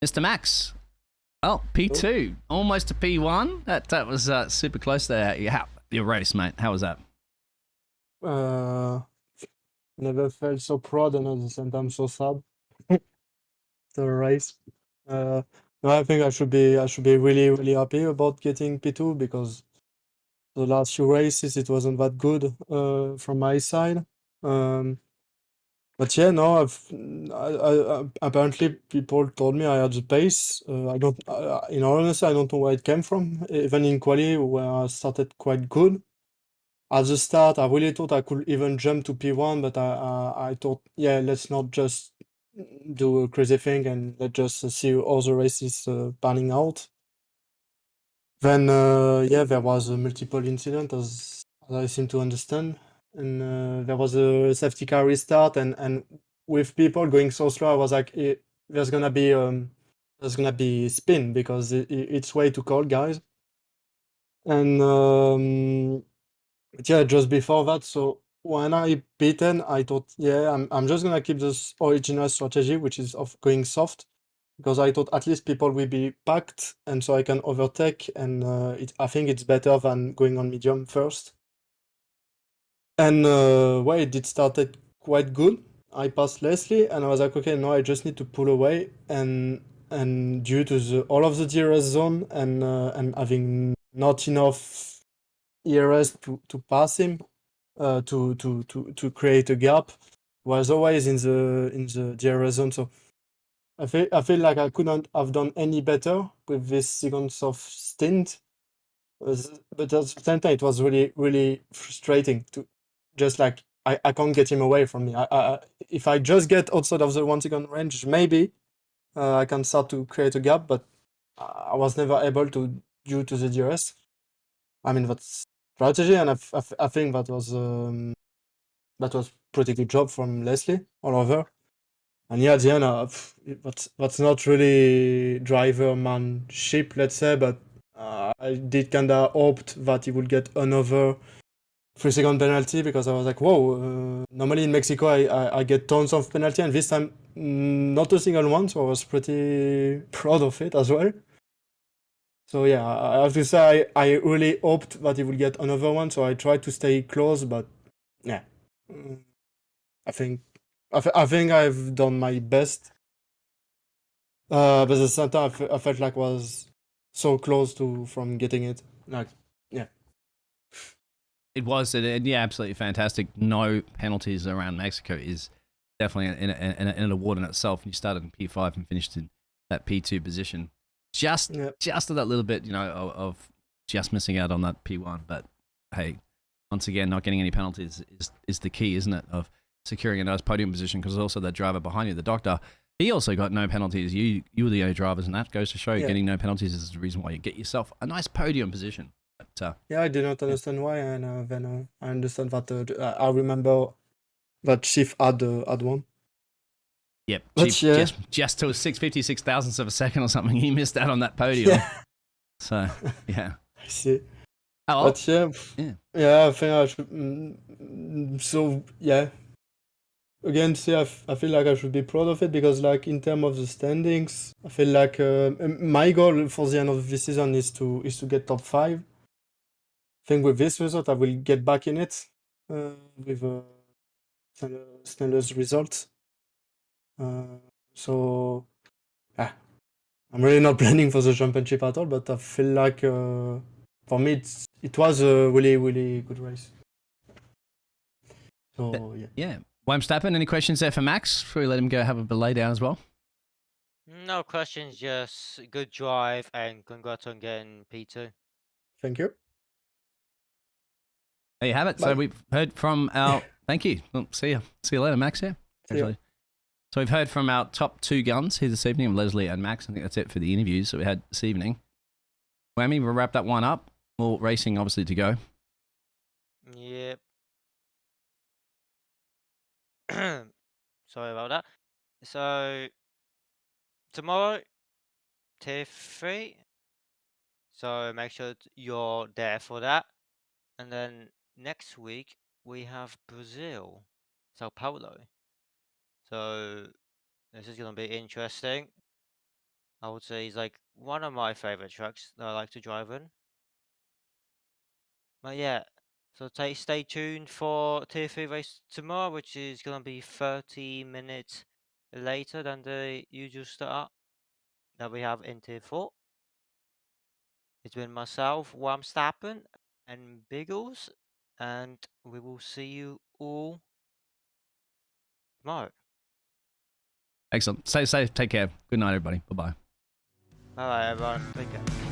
Mr. Max. Oh, P2, almost to P1. That was super close there. Your race, mate. How was that? Never felt so proud and at the same time so sad. The race. No, I think I should be really, really happy about getting P2 because the last few races it wasn't that good from my side. But yeah, no, apparently people told me I had the pace. I don't, in all honesty, I don't know where it came from. Even in quali, where I started quite good. At the start, I really thought I could even jump to P1, but I thought, yeah, let's not just do a crazy thing and let's just see how the race is panning out. Then, yeah, there was a multiple incident, as I seem to understand, and there was a safety car restart, and with people going so slow, I was like, there's gonna be spin because it's way too cold, guys. And yeah, just before that, so when I beaten, I thought, yeah, I'm just gonna keep this original strategy, which is of going soft, because I thought at least people will be packed, and so I can overtake, and I think it's better than going on medium first. And well, it did started quite good. I passed Leslie, and I was like, okay, now I just need to pull away, and due to all of the DRS zone and having not enough ERS to pass him, to create a gap, was always in the DRS zone. So I feel like I couldn't have done any better with this seconds of stint. But at the same time, it was really, really frustrating to just like I can't get him away from me. If I just get outside of the 1 second range, maybe I can start to create a gap, but I was never able to due to the DRS. I mean, that's strategy, and I think that was pretty good job from Leslie all over. And yeah, at the end, that's not really drivermanship, let's say, but I did kinda hoped that he would get another 3 second penalty, because I was like, whoa, normally in Mexico I get tons of penalty, and this time not a single one, so I was pretty proud of it as well. So yeah, I have to say I really hoped that he would get another one, so I tried to stay close, but yeah. Mm, I think I think I've done my best. But at the same time, I felt like I was so close from getting it. Like, yeah. It was, and yeah, absolutely fantastic. No penalties around Mexico is definitely an award in itself. And you started in P5 and finished in that P2 position. Just Yep. that little bit, of just missing out on that P1. But hey, once again, not getting any penalties is the key, isn't it? Of securing a nice podium position, because also that driver behind you, the doctor, he also got no penalties. You were the only drivers, and that goes to show Yeah. getting no penalties is the reason why you get yourself a nice podium position. But Yeah, I did not understand why, and then I understand that I remember that Chief had one. yep, But Chief yeah. just to 656 thousandths of a second or something, he missed out on that podium. Yeah. So yeah. I see. Oh, well, But yeah, yeah. I think I should. So yeah. Again, see, I feel like I should be proud of it, because, like, in terms of the standings, I feel like my goal for the end of this season is to get top 5. I think with this result, I will get back in it with Sneller's result. So, yeah, I'm really not planning for the championship at all, but I feel like for me it was a really, really good race. So yeah. Yeah. Wamstappen, any questions there for Max before we let him go have a lay down as well? No questions, just good drive and congrats on getting P2. Thank you. There you have it. Bye. So we've heard from our. Thank you. Well, see you later, Max. Yeah. See ya. So we've heard from our top 2 guns here this evening, Leslie and Max. I think that's it for the interviews that we had this evening. Whammy, we'll wrap that one up. More racing, obviously, to go. Yep. Sorry about that. So tomorrow, Tier 3. So make sure you're there for that. And then next week we have Brazil, Sao Paulo. So this is gonna be interesting. I would say it's like one of my favorite tracks that I like to drive in. But yeah, so stay tuned for Tier 3 race tomorrow, which is gonna be 30 minutes later than the usual start that we have in Tier 4. It's been myself, Wamstappen, and Biggles, and we will see you all tomorrow. Excellent. Stay safe. Take care. Good night, everybody. Bye bye. Alright, everyone. Take care.